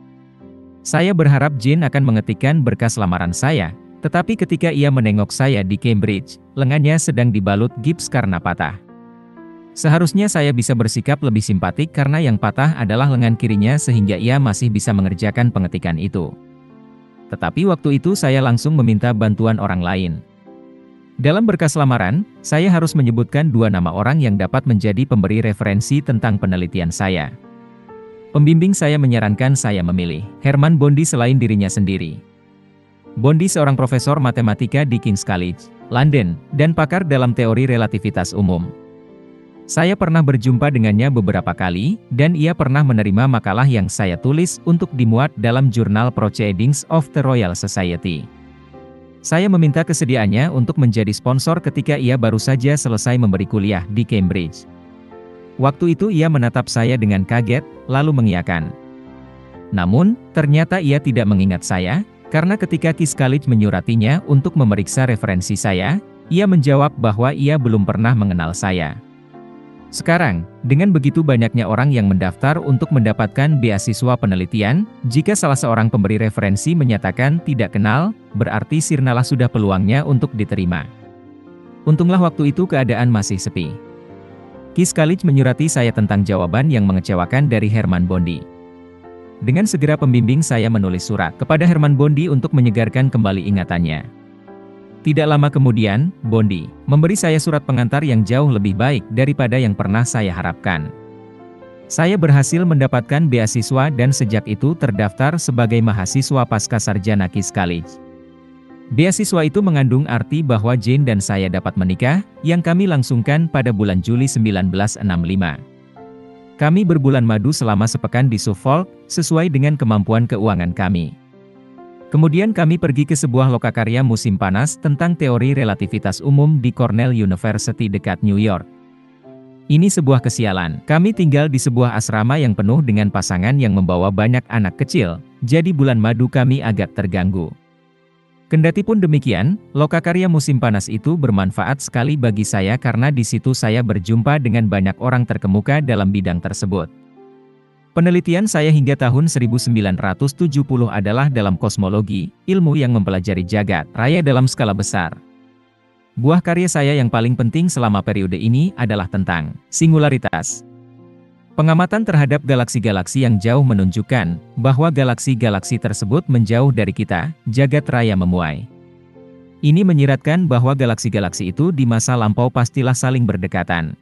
Saya berharap Jane akan mengetikkan berkas lamaran saya, tetapi ketika ia menengok saya di Cambridge, lengannya sedang dibalut gips karena patah. Seharusnya saya bisa bersikap lebih simpatik karena yang patah adalah lengan kirinya sehingga ia masih bisa mengerjakan pengetikan itu. Tetapi waktu itu saya langsung meminta bantuan orang lain. Dalam berkas lamaran, saya harus menyebutkan 2 nama orang yang dapat menjadi pemberi referensi tentang penelitian saya. Pembimbing saya menyarankan saya memilih Hermann Bondi selain dirinya sendiri. Bondi seorang profesor matematika di King's College, London, dan pakar dalam teori relativitas umum. Saya pernah berjumpa dengannya beberapa kali, dan ia pernah menerima makalah yang saya tulis untuk dimuat dalam jurnal Proceedings of the Royal Society. Saya meminta kesediaannya untuk menjadi sponsor ketika ia baru saja selesai memberi kuliah di Cambridge. Waktu itu ia menatap saya dengan kaget, lalu mengiyakan. Namun, ternyata ia tidak mengingat saya, karena ketika King's College menyuratinya untuk memeriksa referensi saya, ia menjawab bahwa ia belum pernah mengenal saya. Sekarang, dengan begitu banyaknya orang yang mendaftar untuk mendapatkan beasiswa penelitian, jika salah seorang pemberi referensi menyatakan tidak kenal, berarti sirnalah sudah peluangnya untuk diterima. Untunglah waktu itu keadaan masih sepi. King's College menyurati saya tentang jawaban yang mengecewakan dari Hermann Bondi. Dengan segera pembimbing saya menulis surat kepada Hermann Bondi untuk menyegarkan kembali ingatannya. Tidak lama kemudian, Bondi memberi saya surat pengantar yang jauh lebih baik daripada yang pernah saya harapkan. Saya berhasil mendapatkan beasiswa dan sejak itu terdaftar sebagai mahasiswa pascasarjana King's College. Beasiswa itu mengandung arti bahwa Jane dan saya dapat menikah, yang kami langsungkan pada bulan Juli 1965. Kami berbulan madu selama sepekan di Suffolk, sesuai dengan kemampuan keuangan kami. Kemudian kami pergi ke sebuah lokakarya musim panas tentang teori relativitas umum di Cornell University dekat New York. Ini sebuah kesialan. Kami tinggal di sebuah asrama yang penuh dengan pasangan yang membawa banyak anak kecil, jadi bulan madu kami agak terganggu. Kendatipun demikian, lokakarya musim panas itu bermanfaat sekali bagi saya karena di situ saya berjumpa dengan banyak orang terkemuka dalam bidang tersebut. Penelitian saya hingga tahun 1970 adalah dalam kosmologi, ilmu yang mempelajari jagat raya dalam skala besar. Buah karya saya yang paling penting selama periode ini adalah tentang singularitas. Pengamatan terhadap galaksi-galaksi yang jauh menunjukkan bahwa galaksi-galaksi tersebut menjauh dari kita, jagat raya memuai. Ini menyiratkan bahwa galaksi-galaksi itu di masa lampau pastilah saling berdekatan.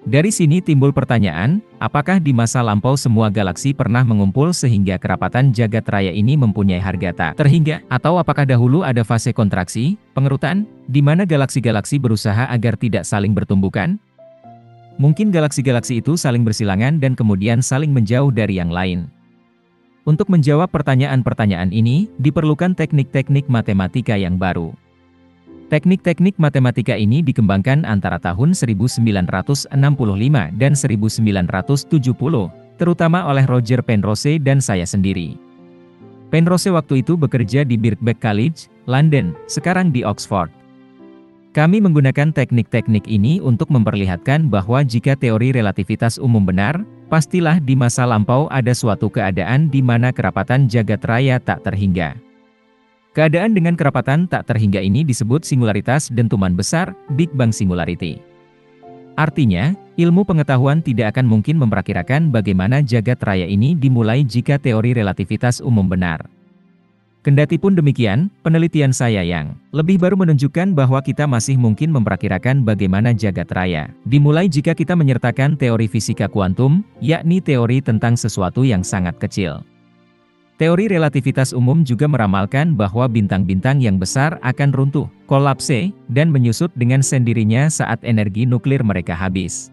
Dari sini timbul pertanyaan, apakah di masa lampau semua galaksi pernah mengumpul sehingga kerapatan jagat raya ini mempunyai harga tak terhingga? Atau apakah dahulu ada fase kontraksi, pengerutan, di mana galaksi-galaksi berusaha agar tidak saling bertumbukan? Mungkin galaksi-galaksi itu saling bersilangan dan kemudian saling menjauh dari yang lain. Untuk menjawab pertanyaan-pertanyaan ini, diperlukan teknik-teknik matematika yang baru. Teknik-teknik matematika ini dikembangkan antara tahun 1965 dan 1970, terutama oleh Roger Penrose dan saya sendiri. Penrose waktu itu bekerja di Birkbeck College, London, sekarang di Oxford. Kami menggunakan teknik-teknik ini untuk memperlihatkan bahwa jika teori relativitas umum benar, pastilah di masa lampau ada suatu keadaan di mana kerapatan jagat raya tak terhingga. Keadaan dengan kerapatan tak terhingga ini disebut singularitas dentuman besar, Big Bang Singularity. Artinya, ilmu pengetahuan tidak akan mungkin memperkirakan bagaimana jagat raya ini dimulai jika teori relativitas umum benar. Kendatipun demikian, penelitian saya yang lebih baru menunjukkan bahwa kita masih mungkin memperkirakan bagaimana jagat raya dimulai jika kita menyertakan teori fisika kuantum, yakni teori tentang sesuatu yang sangat kecil. Teori relativitas umum juga meramalkan bahwa bintang-bintang yang besar akan runtuh, kolapse, dan menyusut dengan sendirinya saat energi nuklir mereka habis.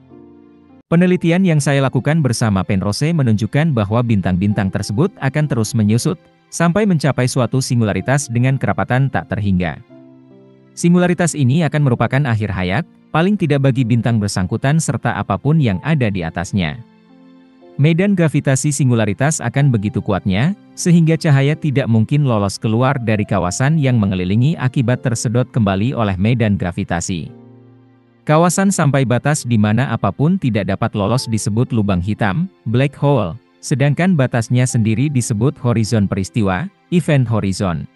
Penelitian yang saya lakukan bersama Penrose menunjukkan bahwa bintang-bintang tersebut akan terus menyusut, sampai mencapai suatu singularitas dengan kerapatan tak terhingga. Singularitas ini akan merupakan akhir hayat, paling tidak bagi bintang bersangkutan serta apapun yang ada di atasnya. Medan gravitasi singularitas akan begitu kuatnya, sehingga cahaya tidak mungkin lolos keluar dari kawasan yang mengelilingi akibat tersedot kembali oleh medan gravitasi. Kawasan sampai batas di mana apapun tidak dapat lolos disebut lubang hitam, black hole. Sedangkan batasnya sendiri disebut horizon peristiwa, event horizon.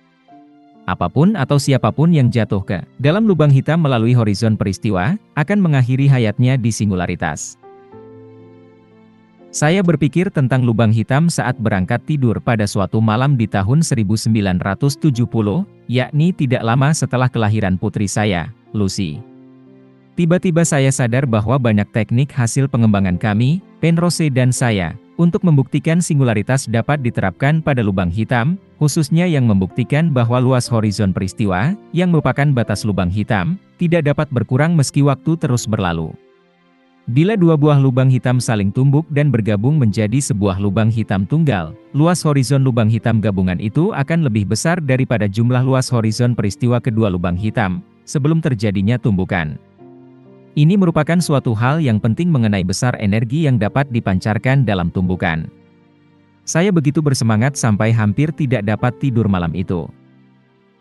Apapun atau siapapun yang jatuh ke dalam lubang hitam melalui horizon peristiwa, akan mengakhiri hayatnya di singularitas. Saya berpikir tentang lubang hitam saat berangkat tidur pada suatu malam di tahun 1970, yakni tidak lama setelah kelahiran putri saya, Lucy. Tiba-tiba saya sadar bahwa banyak teknik hasil pengembangan kami, Penrose dan saya, untuk membuktikan singularitas dapat diterapkan pada lubang hitam, khususnya yang membuktikan bahwa luas horizon peristiwa, yang merupakan batas lubang hitam, tidak dapat berkurang meski waktu terus berlalu. Bila dua buah lubang hitam saling tumbuk dan bergabung menjadi sebuah lubang hitam tunggal, luas horizon lubang hitam gabungan itu akan lebih besar daripada jumlah luas horizon peristiwa kedua lubang hitam, sebelum terjadinya tumbukan. Ini merupakan suatu hal yang penting mengenai besar energi yang dapat dipancarkan dalam tumbukan. Saya begitu bersemangat sampai hampir tidak dapat tidur malam itu.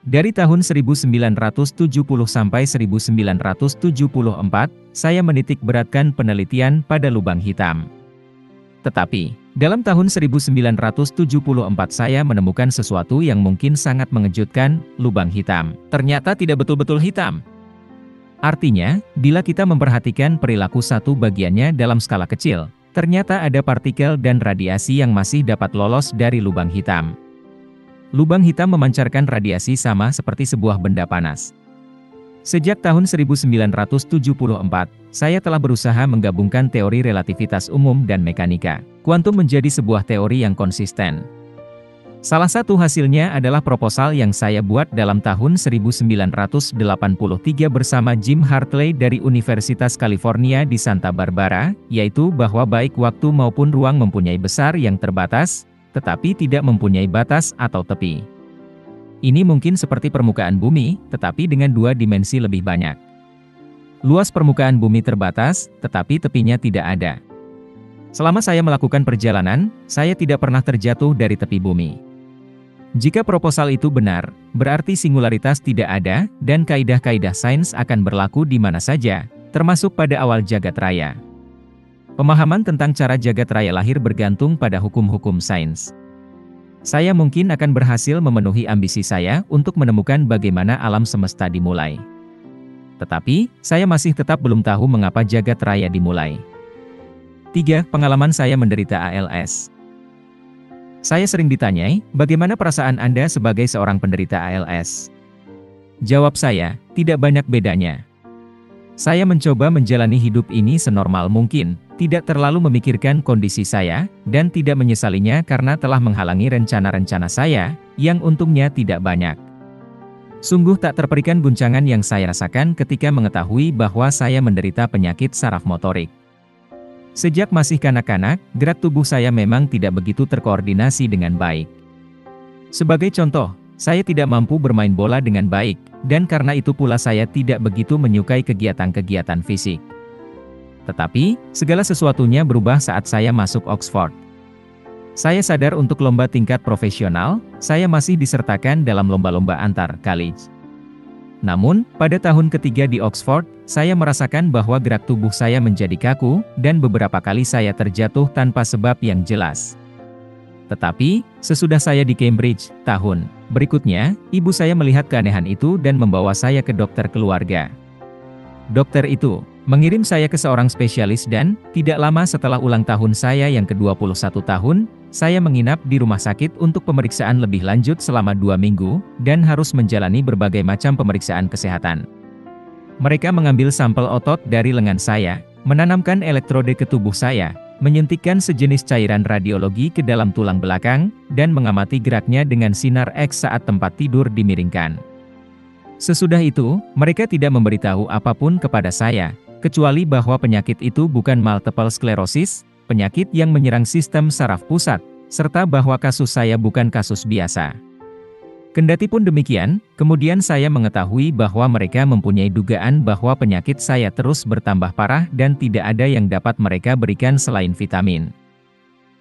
Dari tahun 1970 sampai 1974, saya menitik beratkan penelitian pada lubang hitam. Tetapi, dalam tahun 1974 saya menemukan sesuatu yang mungkin sangat mengejutkan, lubang hitam ternyata tidak betul-betul hitam. Artinya, bila kita memperhatikan perilaku satu bagiannya dalam skala kecil, ternyata ada partikel dan radiasi yang masih dapat lolos dari lubang hitam. Lubang hitam memancarkan radiasi sama seperti sebuah benda panas. Sejak tahun 1974, saya telah berusaha menggabungkan teori relativitas umum dan mekanika kuantum menjadi sebuah teori yang konsisten. Salah satu hasilnya adalah proposal yang saya buat dalam tahun 1983 bersama Jim Hartley dari Universitas California di Santa Barbara, yaitu bahwa baik waktu maupun ruang mempunyai besar yang terbatas, tetapi tidak mempunyai batas atau tepi. Ini mungkin seperti permukaan bumi, tetapi dengan dua dimensi lebih banyak. Luas permukaan bumi terbatas, tetapi tepinya tidak ada. Selama saya melakukan perjalanan, saya tidak pernah terjatuh dari tepi bumi. Jika proposal itu benar, berarti singularitas tidak ada, dan kaidah-kaidah sains akan berlaku di mana saja, termasuk pada awal jagat raya. Pemahaman tentang cara jagat raya lahir bergantung pada hukum-hukum sains. Saya mungkin akan berhasil memenuhi ambisi saya untuk menemukan bagaimana alam semesta dimulai. Tetapi, saya masih tetap belum tahu mengapa jagat raya dimulai. 3. Pengalaman saya menderita ALS. Saya sering ditanyai, bagaimana perasaan Anda sebagai seorang penderita ALS? Jawab saya, tidak banyak bedanya. Saya mencoba menjalani hidup ini senormal mungkin, tidak terlalu memikirkan kondisi saya, dan tidak menyesalinya karena telah menghalangi rencana-rencana saya, yang untungnya tidak banyak. Sungguh tak terperikan guncangan yang saya rasakan ketika mengetahui bahwa saya menderita penyakit saraf motorik. Sejak masih kanak-kanak, gerak tubuh saya memang tidak begitu terkoordinasi dengan baik. Sebagai contoh, saya tidak mampu bermain bola dengan baik, dan karena itu pula saya tidak begitu menyukai kegiatan-kegiatan fisik. Tetapi, segala sesuatunya berubah saat saya masuk Oxford. Saya sadar untuk lomba tingkat profesional, saya masih disertakan dalam lomba-lomba antar college. Namun, pada tahun ketiga di Oxford, saya merasakan bahwa gerak tubuh saya menjadi kaku, dan beberapa kali saya terjatuh tanpa sebab yang jelas. Tetapi, sesudah saya di Cambridge, tahun berikutnya, ibu saya melihat keanehan itu dan membawa saya ke dokter keluarga. Dokter itu mengirim saya ke seorang spesialis dan, tidak lama setelah ulang tahun saya yang ke-21 tahun, saya menginap di rumah sakit untuk pemeriksaan lebih lanjut selama 2 minggu, dan harus menjalani berbagai macam pemeriksaan kesehatan. Mereka mengambil sampel otot dari lengan saya, menanamkan elektrode ke tubuh saya, menyuntikkan sejenis cairan radiologi ke dalam tulang belakang, dan mengamati geraknya dengan sinar X saat tempat tidur dimiringkan. Sesudah itu, mereka tidak memberitahu apapun kepada saya, kecuali bahwa penyakit itu bukan multiple sclerosis, penyakit yang menyerang sistem saraf pusat, serta bahwa kasus saya bukan kasus biasa. Kendati pun demikian, kemudian saya mengetahui bahwa mereka mempunyai dugaan bahwa penyakit saya terus bertambah parah dan tidak ada yang dapat mereka berikan selain vitamin.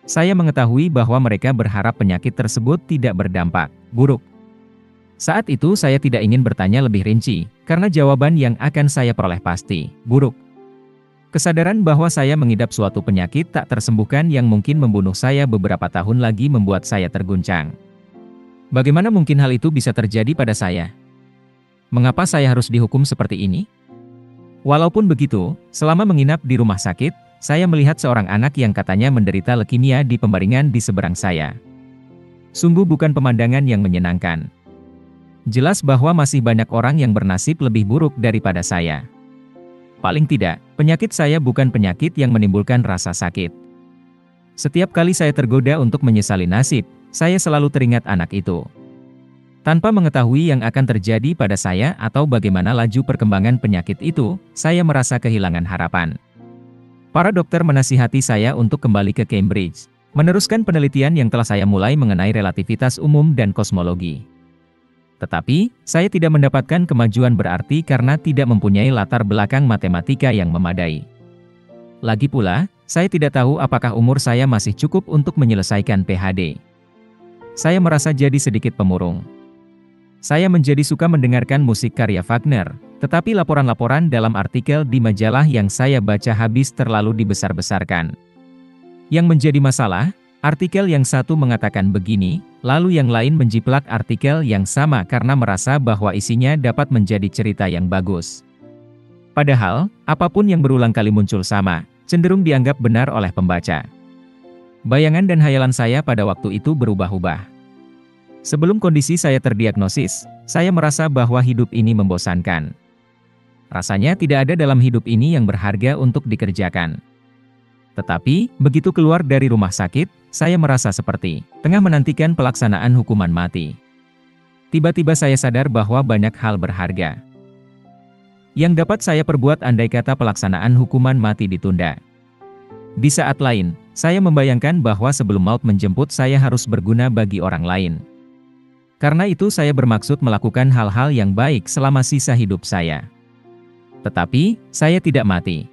Saya mengetahui bahwa mereka berharap penyakit tersebut tidak berdampak buruk. Saat itu saya tidak ingin bertanya lebih rinci, karena jawaban yang akan saya peroleh pasti buruk. Kesadaran bahwa saya mengidap suatu penyakit tak tersembuhkan yang mungkin membunuh saya beberapa tahun lagi membuat saya terguncang. Bagaimana mungkin hal itu bisa terjadi pada saya? Mengapa saya harus dihukum seperti ini? Walaupun begitu, selama menginap di rumah sakit, saya melihat seorang anak yang katanya menderita leukemia di pembaringan di seberang saya. Sungguh bukan pemandangan yang menyenangkan. Jelas bahwa masih banyak orang yang bernasib lebih buruk daripada saya. Paling tidak, penyakit saya bukan penyakit yang menimbulkan rasa sakit. Setiap kali saya tergoda untuk menyesali nasib, saya selalu teringat anak itu. Tanpa mengetahui yang akan terjadi pada saya atau bagaimana laju perkembangan penyakit itu, saya merasa kehilangan harapan. Para dokter menasihati saya untuk kembali ke Cambridge, meneruskan penelitian yang telah saya mulai mengenai relativitas umum dan kosmologi. Tetapi, saya tidak mendapatkan kemajuan berarti karena tidak mempunyai latar belakang matematika yang memadai. Lagi pula, saya tidak tahu apakah umur saya masih cukup untuk menyelesaikan PhD. Saya merasa jadi sedikit pemurung. Saya menjadi suka mendengarkan musik karya Wagner, tetapi laporan-laporan dalam artikel di majalah yang saya baca habis terlalu dibesar-besarkan. Yang menjadi masalah, artikel yang satu mengatakan begini, lalu yang lain menjiplak artikel yang sama karena merasa bahwa isinya dapat menjadi cerita yang bagus. Padahal, apapun yang berulang kali muncul sama, cenderung dianggap benar oleh pembaca. Bayangan dan hayalan saya pada waktu itu berubah-ubah. Sebelum kondisi saya terdiagnosis, saya merasa bahwa hidup ini membosankan. Rasanya tidak ada dalam hidup ini yang berharga untuk dikerjakan. Tetapi, begitu keluar dari rumah sakit, saya merasa seperti tengah menantikan pelaksanaan hukuman mati. Tiba-tiba saya sadar bahwa banyak hal berharga yang dapat saya perbuat andai kata pelaksanaan hukuman mati ditunda. Di saat lain, saya membayangkan bahwa sebelum maut menjemput saya harus berguna bagi orang lain. Karena itu saya bermaksud melakukan hal-hal yang baik selama sisa hidup saya. Tetapi, saya tidak mati.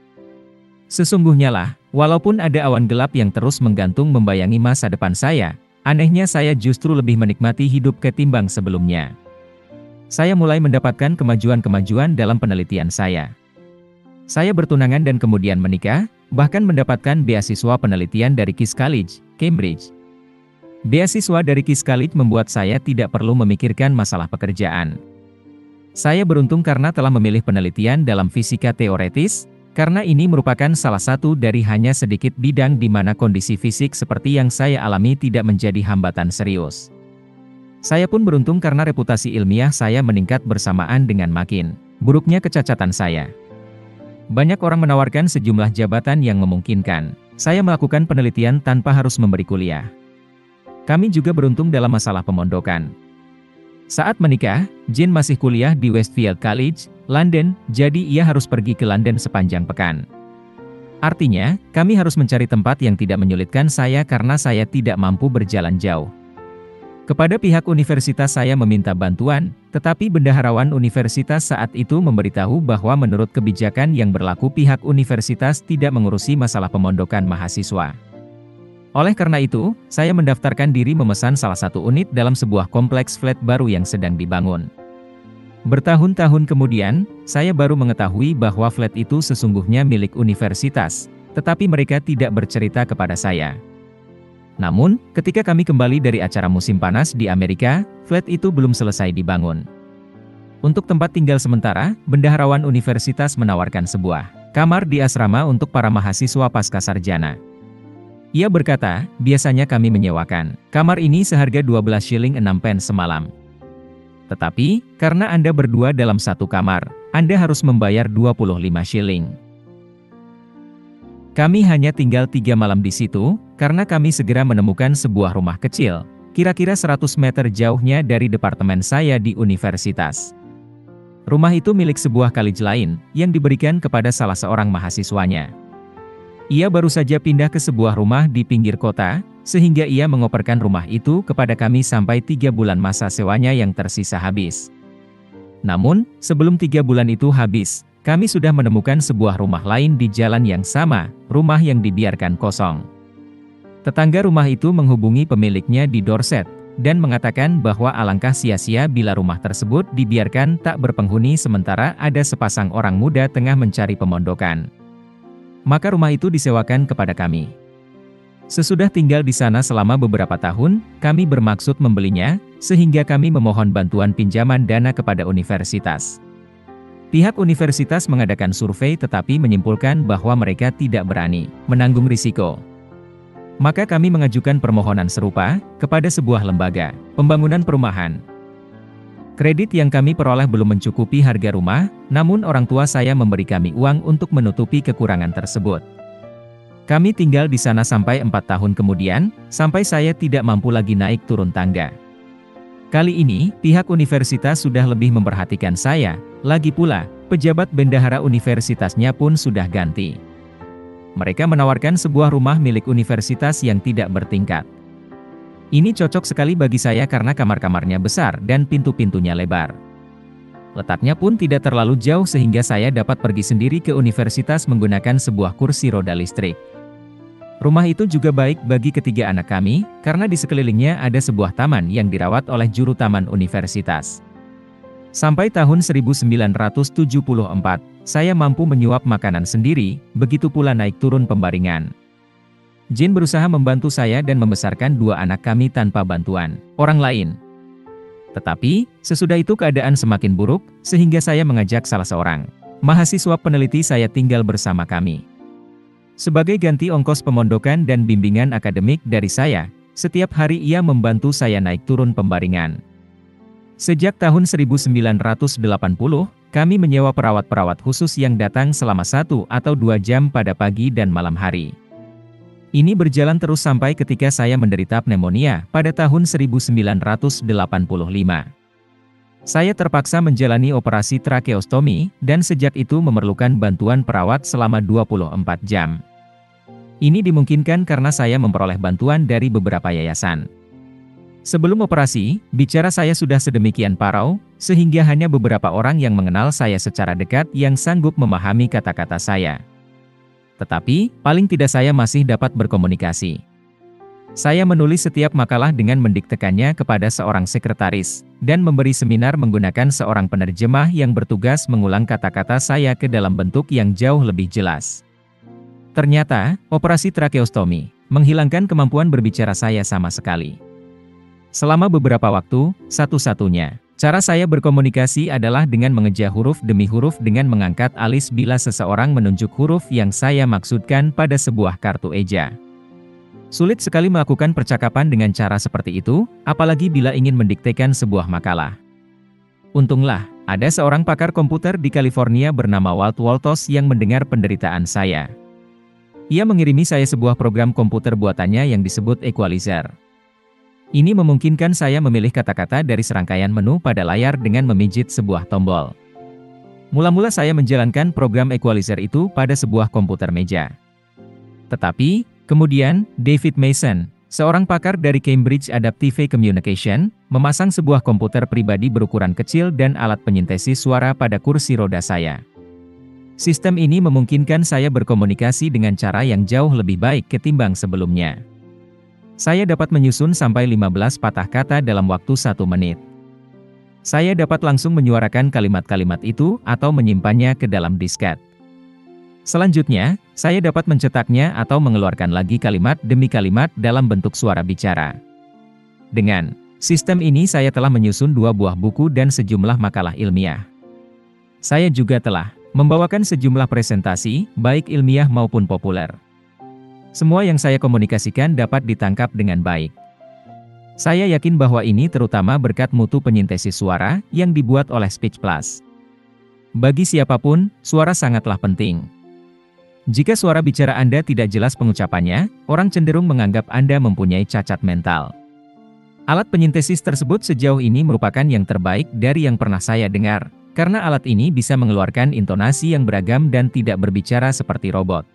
Sesungguhnya lah, walaupun ada awan gelap yang terus menggantung membayangi masa depan saya, anehnya saya justru lebih menikmati hidup ketimbang sebelumnya. Saya mulai mendapatkan kemajuan-kemajuan dalam penelitian saya. Saya bertunangan dan kemudian menikah, bahkan mendapatkan beasiswa penelitian dari King's College, Cambridge. Beasiswa dari King's College membuat saya tidak perlu memikirkan masalah pekerjaan. Saya beruntung karena telah memilih penelitian dalam fisika teoretis, karena ini merupakan salah satu dari hanya sedikit bidang di mana kondisi fisik seperti yang saya alami tidak menjadi hambatan serius. Saya pun beruntung karena reputasi ilmiah saya meningkat bersamaan dengan makin buruknya kecacatan saya. Banyak orang menawarkan sejumlah jabatan yang memungkinkan saya melakukan penelitian tanpa harus memberi kuliah. Kami juga beruntung dalam masalah pemondokan. Saat menikah, Jane masih kuliah di Westfield College, London, jadi ia harus pergi ke London sepanjang pekan. Artinya, kami harus mencari tempat yang tidak menyulitkan saya karena saya tidak mampu berjalan jauh. Kepada pihak universitas saya meminta bantuan, tetapi bendaharawan universitas saat itu memberitahu bahwa menurut kebijakan yang berlaku pihak universitas tidak mengurusi masalah pemondokan mahasiswa. Oleh karena itu, saya mendaftarkan diri memesan salah satu unit dalam sebuah kompleks flat baru yang sedang dibangun. Bertahun-tahun kemudian, saya baru mengetahui bahwa flat itu sesungguhnya milik universitas, tetapi mereka tidak bercerita kepada saya. Namun, ketika kami kembali dari acara musim panas di Amerika, flat itu belum selesai dibangun. Untuk tempat tinggal sementara, bendaharawan universitas menawarkan sebuah kamar di asrama untuk para mahasiswa pascasarjana. Ia berkata, biasanya kami menyewakan kamar ini seharga 12 shilling 6 pence semalam. Tetapi, karena Anda berdua dalam satu kamar, Anda harus membayar 25 shilling. Kami hanya tinggal 3 malam di situ, karena kami segera menemukan sebuah rumah kecil, kira-kira 100 meter jauhnya dari departemen saya di universitas. Rumah itu milik sebuah college lain, yang diberikan kepada salah seorang mahasiswanya. Ia baru saja pindah ke sebuah rumah di pinggir kota, sehingga ia mengoperkan rumah itu kepada kami sampai 3 bulan masa sewanya yang tersisa habis. Namun, sebelum 3 bulan itu habis, kami sudah menemukan sebuah rumah lain di jalan yang sama, rumah yang dibiarkan kosong. Tetangga rumah itu menghubungi pemiliknya di Dorset, dan mengatakan bahwa alangkah sia-sia bila rumah tersebut dibiarkan tak berpenghuni sementara ada sepasang orang muda tengah mencari pemondokan. Maka rumah itu disewakan kepada kami. Sesudah tinggal di sana selama beberapa tahun, kami bermaksud membelinya, sehingga kami memohon bantuan pinjaman dana kepada universitas. Pihak universitas mengadakan survei tetapi menyimpulkan bahwa mereka tidak berani menanggung risiko. Maka kami mengajukan permohonan serupa kepada sebuah lembaga pembangunan perumahan. Kredit yang kami peroleh belum mencukupi harga rumah, namun orang tua saya memberi kami uang untuk menutupi kekurangan tersebut. Kami tinggal di sana sampai 4 tahun kemudian, sampai saya tidak mampu lagi naik turun tangga. Kali ini, pihak universitas sudah lebih memperhatikan saya, lagi pula, pejabat bendahara universitasnya pun sudah ganti. Mereka menawarkan sebuah rumah milik universitas yang tidak bertingkat. Ini cocok sekali bagi saya karena kamar-kamarnya besar dan pintu-pintunya lebar. Letaknya pun tidak terlalu jauh sehingga saya dapat pergi sendiri ke universitas menggunakan sebuah kursi roda listrik. Rumah itu juga baik bagi ketiga anak kami, karena di sekelilingnya ada sebuah taman yang dirawat oleh juru taman universitas. Sampai tahun 1974, saya mampu menyuap makanan sendiri, begitu pula naik turun pembaringan. Jane berusaha membantu saya dan membesarkan 2 anak kami tanpa bantuan orang lain. Tetapi, sesudah itu keadaan semakin buruk, sehingga saya mengajak salah seorang mahasiswa peneliti saya tinggal bersama kami. Sebagai ganti ongkos pemondokan dan bimbingan akademik dari saya, setiap hari ia membantu saya naik turun pembaringan. Sejak tahun 1980, kami menyewa perawat-perawat khusus yang datang selama 1 atau 2 jam pada pagi dan malam hari. Ini berjalan terus sampai ketika saya menderita pneumonia pada tahun 1985. Saya terpaksa menjalani operasi tracheostomi, dan sejak itu memerlukan bantuan perawat selama 24 jam. Ini dimungkinkan karena saya memperoleh bantuan dari beberapa yayasan. Sebelum operasi, bicara saya sudah sedemikian parau, sehingga hanya beberapa orang yang mengenal saya secara dekat yang sanggup memahami kata-kata saya. Tetapi, paling tidak saya masih dapat berkomunikasi. Saya menulis setiap makalah dengan mendiktekannya kepada seorang sekretaris, dan memberi seminar menggunakan seorang penerjemah yang bertugas mengulang kata-kata saya ke dalam bentuk yang jauh lebih jelas. Ternyata, operasi tracheostomi menghilangkan kemampuan berbicara saya sama sekali. Selama beberapa waktu, satu-satunya cara saya berkomunikasi adalah dengan mengeja huruf demi huruf dengan mengangkat alis bila seseorang menunjuk huruf yang saya maksudkan pada sebuah kartu eja. Sulit sekali melakukan percakapan dengan cara seperti itu, apalagi bila ingin mendiktekan sebuah makalah. Untunglah, ada seorang pakar komputer di California bernama Walt Wolters yang mendengar penderitaan saya. Ia mengirimi saya sebuah program komputer buatannya yang disebut Equalizer. Ini memungkinkan saya memilih kata-kata dari serangkaian menu pada layar dengan memijit sebuah tombol. Mula-mula saya menjalankan program Equalizer itu pada sebuah komputer meja. Tetapi, kemudian, David Mason, seorang pakar dari Cambridge Adaptive Communication, memasang sebuah komputer pribadi berukuran kecil dan alat penyintesis suara pada kursi roda saya. Sistem ini memungkinkan saya berkomunikasi dengan cara yang jauh lebih baik ketimbang sebelumnya. Saya dapat menyusun sampai 15 patah kata dalam waktu 1 menit. Saya dapat langsung menyuarakan kalimat-kalimat itu atau menyimpannya ke dalam disket. Selanjutnya, saya dapat mencetaknya atau mengeluarkan lagi kalimat demi kalimat dalam bentuk suara bicara. Dengan sistem ini saya telah menyusun 2 buah buku dan sejumlah makalah ilmiah. Saya juga telah membawakan sejumlah presentasi, baik ilmiah maupun populer. Semua yang saya komunikasikan dapat ditangkap dengan baik. Saya yakin bahwa ini terutama berkat mutu penyintesis suara yang dibuat oleh Speech Plus. Bagi siapapun, suara sangatlah penting. Jika suara bicara Anda tidak jelas pengucapannya, orang cenderung menganggap Anda mempunyai cacat mental. Alat penyintesis tersebut sejauh ini merupakan yang terbaik dari yang pernah saya dengar, karena alat ini bisa mengeluarkan intonasi yang beragam dan tidak berbicara seperti robot.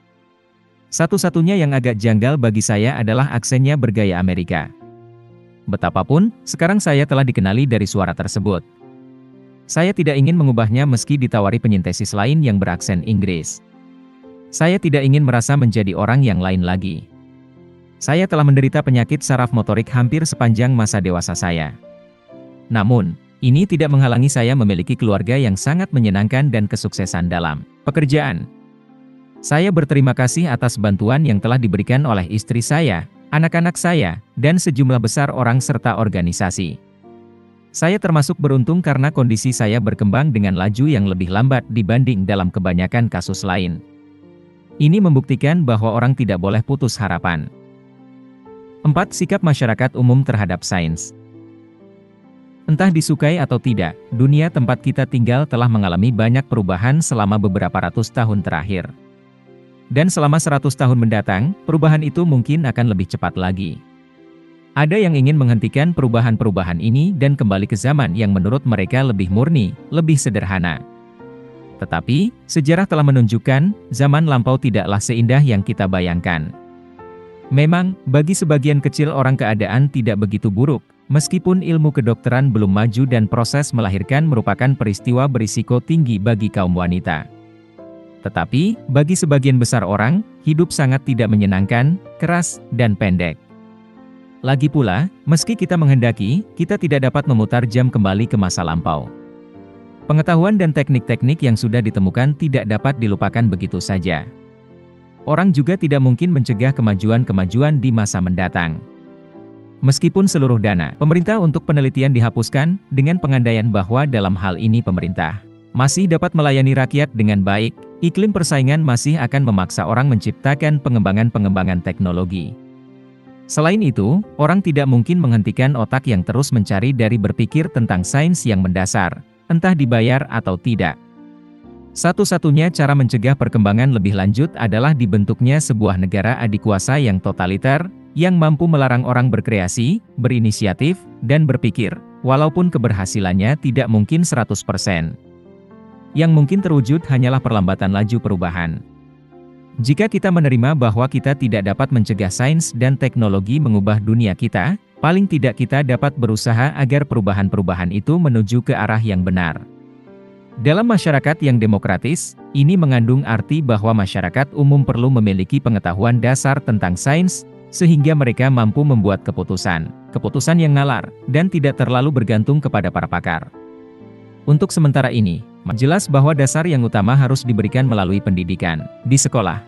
Satu-satunya yang agak janggal bagi saya adalah aksennya bergaya Amerika. Betapapun, sekarang saya telah dikenali dari suara tersebut. Saya tidak ingin mengubahnya meski ditawari penyintesis lain yang beraksen Inggris. Saya tidak ingin merasa menjadi orang yang lain lagi. Saya telah menderita penyakit saraf motorik hampir sepanjang masa dewasa saya. Namun, ini tidak menghalangi saya memiliki keluarga yang sangat menyenangkan dan kesuksesan dalam pekerjaan. Saya berterima kasih atas bantuan yang telah diberikan oleh istri saya, anak-anak saya, dan sejumlah besar orang serta organisasi. Saya termasuk beruntung karena kondisi saya berkembang dengan laju yang lebih lambat dibanding dalam kebanyakan kasus lain. Ini membuktikan bahwa orang tidak boleh putus harapan. 4. Sikap masyarakat umum terhadap sains. Entah disukai atau tidak, dunia tempat kita tinggal telah mengalami banyak perubahan selama beberapa ratus tahun terakhir. Dan selama 100 tahun mendatang, perubahan itu mungkin akan lebih cepat lagi. Ada yang ingin menghentikan perubahan-perubahan ini dan kembali ke zaman yang menurut mereka lebih murni, lebih sederhana. Tetapi, sejarah telah menunjukkan, zaman lampau tidaklah seindah yang kita bayangkan. Memang, bagi sebagian kecil orang keadaan tidak begitu buruk, meskipun ilmu kedokteran belum maju dan proses melahirkan merupakan peristiwa berisiko tinggi bagi kaum wanita. Tetapi, bagi sebagian besar orang, hidup sangat tidak menyenangkan, keras, dan pendek. Lagi pula, meski kita menghendaki, kita tidak dapat memutar jam kembali ke masa lampau. Pengetahuan dan teknik-teknik yang sudah ditemukan tidak dapat dilupakan begitu saja. Orang juga tidak mungkin mencegah kemajuan-kemajuan di masa mendatang. Meskipun seluruh dana pemerintah untuk penelitian dihapuskan, dengan pengandaian bahwa dalam hal ini pemerintah masih dapat melayani rakyat dengan baik, iklim persaingan masih akan memaksa orang menciptakan pengembangan-pengembangan teknologi. Selain itu, orang tidak mungkin menghentikan otak yang terus mencari dari berpikir tentang sains yang mendasar, entah dibayar atau tidak. Satu-satunya cara mencegah perkembangan lebih lanjut adalah dibentuknya sebuah negara adikuasa yang totaliter, yang mampu melarang orang berkreasi, berinisiatif, dan berpikir, walaupun keberhasilannya tidak mungkin 100%. Yang mungkin terwujud hanyalah perlambatan laju perubahan. Jika kita menerima bahwa kita tidak dapat mencegah sains dan teknologi mengubah dunia kita, paling tidak kita dapat berusaha agar perubahan-perubahan itu menuju ke arah yang benar. Dalam masyarakat yang demokratis, ini mengandung arti bahwa masyarakat umum perlu memiliki pengetahuan dasar tentang sains, sehingga mereka mampu membuat keputusan yang nalar, dan tidak terlalu bergantung kepada para pakar. Untuk sementara ini, jelas bahwa dasar yang utama harus diberikan melalui pendidikan di sekolah.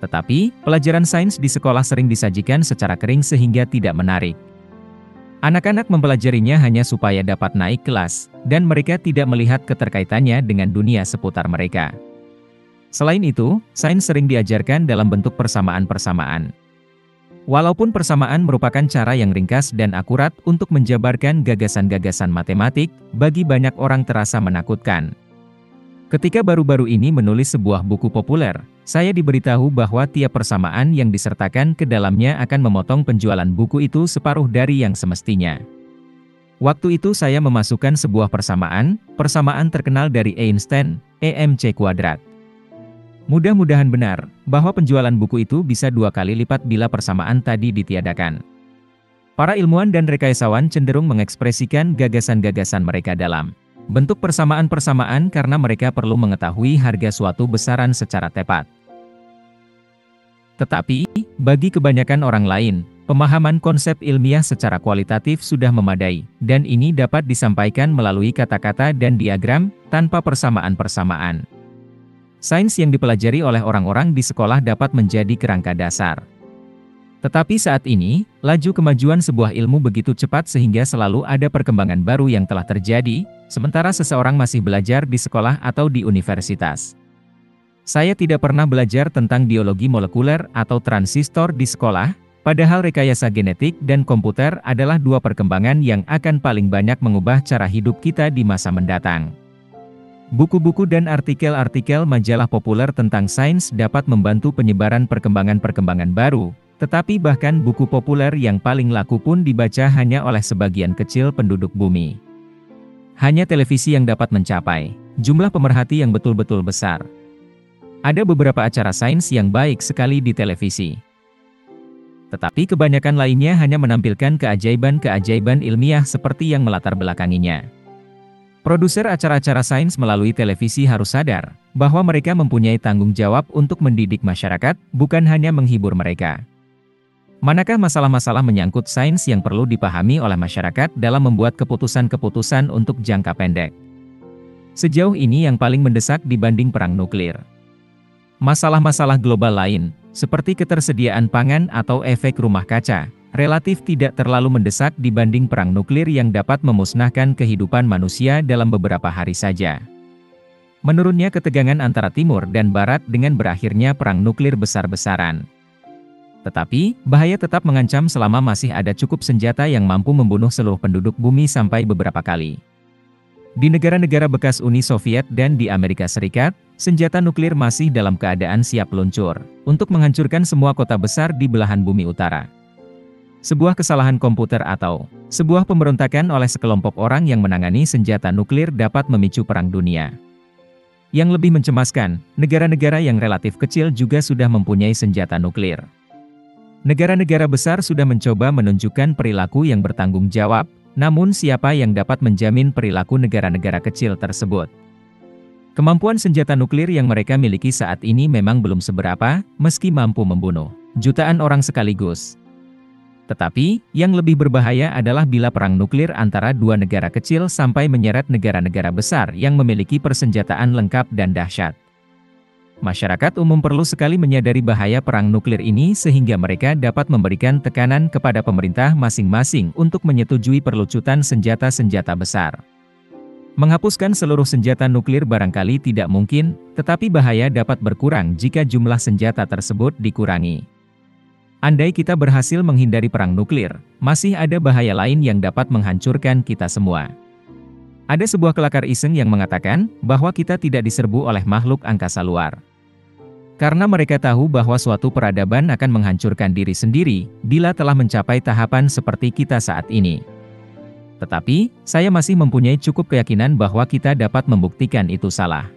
Tetapi, pelajaran sains di sekolah sering disajikan secara kering sehingga tidak menarik. Anak-anak mempelajarinya hanya supaya dapat naik kelas, dan mereka tidak melihat keterkaitannya dengan dunia seputar mereka. Selain itu, sains sering diajarkan dalam bentuk persamaan-persamaan. Walaupun persamaan merupakan cara yang ringkas dan akurat untuk menjabarkan gagasan-gagasan matematik, bagi banyak orang terasa menakutkan. Ketika baru-baru ini menulis sebuah buku populer, saya diberitahu bahwa tiap persamaan yang disertakan ke dalamnya akan memotong penjualan buku itu separuh dari yang semestinya. Waktu itu saya memasukkan sebuah persamaan terkenal dari Einstein, EmC². Mudah-mudahan benar, bahwa penjualan buku itu bisa 2 kali lipat bila persamaan tadi ditiadakan. Para ilmuwan dan rekaysawan cenderung mengekspresikan gagasan-gagasan mereka dalam bentuk persamaan-persamaan karena mereka perlu mengetahui harga suatu besaran secara tepat. Tetapi, bagi kebanyakan orang lain, pemahaman konsep ilmiah secara kualitatif sudah memadai, dan ini dapat disampaikan melalui kata-kata dan diagram, tanpa persamaan-persamaan. Sains yang dipelajari oleh orang-orang di sekolah dapat menjadi kerangka dasar. Tetapi saat ini, laju kemajuan sebuah ilmu begitu cepat sehingga selalu ada perkembangan baru yang telah terjadi, sementara seseorang masih belajar di sekolah atau di universitas. Saya tidak pernah belajar tentang biologi molekuler atau transistor di sekolah, padahal rekayasa genetik dan komputer adalah 2 perkembangan yang akan paling banyak mengubah cara hidup kita di masa mendatang. Buku-buku dan artikel-artikel majalah populer tentang sains dapat membantu penyebaran perkembangan-perkembangan baru, tetapi bahkan buku populer yang paling laku pun dibaca hanya oleh sebagian kecil penduduk bumi. Hanya televisi yang dapat mencapai jumlah pemerhati yang betul-betul besar. Ada beberapa acara sains yang baik sekali di televisi. Tetapi kebanyakan lainnya hanya menampilkan keajaiban-keajaiban ilmiah seperti yang melatar belakanginya. Produser acara-acara sains melalui televisi harus sadar bahwa mereka mempunyai tanggung jawab untuk mendidik masyarakat, bukan hanya menghibur mereka. Manakah masalah-masalah menyangkut sains yang perlu dipahami oleh masyarakat dalam membuat keputusan-keputusan untuk jangka pendek? Sejauh ini yang paling mendesak dibanding perang nuklir. Masalah-masalah global lain, seperti ketersediaan pangan atau efek rumah kaca, relatif tidak terlalu mendesak dibanding perang nuklir yang dapat memusnahkan kehidupan manusia dalam beberapa hari saja. Menurunnya ketegangan antara Timur dan Barat dengan berakhirnya perang nuklir besar-besaran. Tetapi, bahaya tetap mengancam selama masih ada cukup senjata yang mampu membunuh seluruh penduduk bumi sampai beberapa kali. Di negara-negara bekas Uni Soviet dan di Amerika Serikat, senjata nuklir masih dalam keadaan siap luncur, untuk menghancurkan semua kota besar di belahan bumi utara. Sebuah kesalahan komputer atau sebuah pemberontakan oleh sekelompok orang yang menangani senjata nuklir dapat memicu perang dunia. Yang lebih mencemaskan, negara-negara yang relatif kecil juga sudah mempunyai senjata nuklir. Negara-negara besar sudah mencoba menunjukkan perilaku yang bertanggung jawab, namun siapa yang dapat menjamin perilaku negara-negara kecil tersebut? Kemampuan senjata nuklir yang mereka miliki saat ini memang belum seberapa, meski mampu membunuh jutaan orang sekaligus. Tetapi, yang lebih berbahaya adalah bila perang nuklir antara 2 negara kecil sampai menyeret negara-negara besar yang memiliki persenjataan lengkap dan dahsyat. Masyarakat umum perlu sekali menyadari bahaya perang nuklir ini sehingga mereka dapat memberikan tekanan kepada pemerintah masing-masing untuk menyetujui perlucutan senjata-senjata besar. Menghapuskan seluruh senjata nuklir barangkali tidak mungkin, tetapi bahaya dapat berkurang jika jumlah senjata tersebut dikurangi. Andai kita berhasil menghindari perang nuklir, masih ada bahaya lain yang dapat menghancurkan kita semua. Ada sebuah kelakar iseng yang mengatakan bahwa kita tidak diserbu oleh makhluk angkasa luar. Karena mereka tahu bahwa suatu peradaban akan menghancurkan diri sendiri bila telah mencapai tahapan seperti kita saat ini. Tetapi, saya masih mempunyai cukup keyakinan bahwa kita dapat membuktikan itu salah.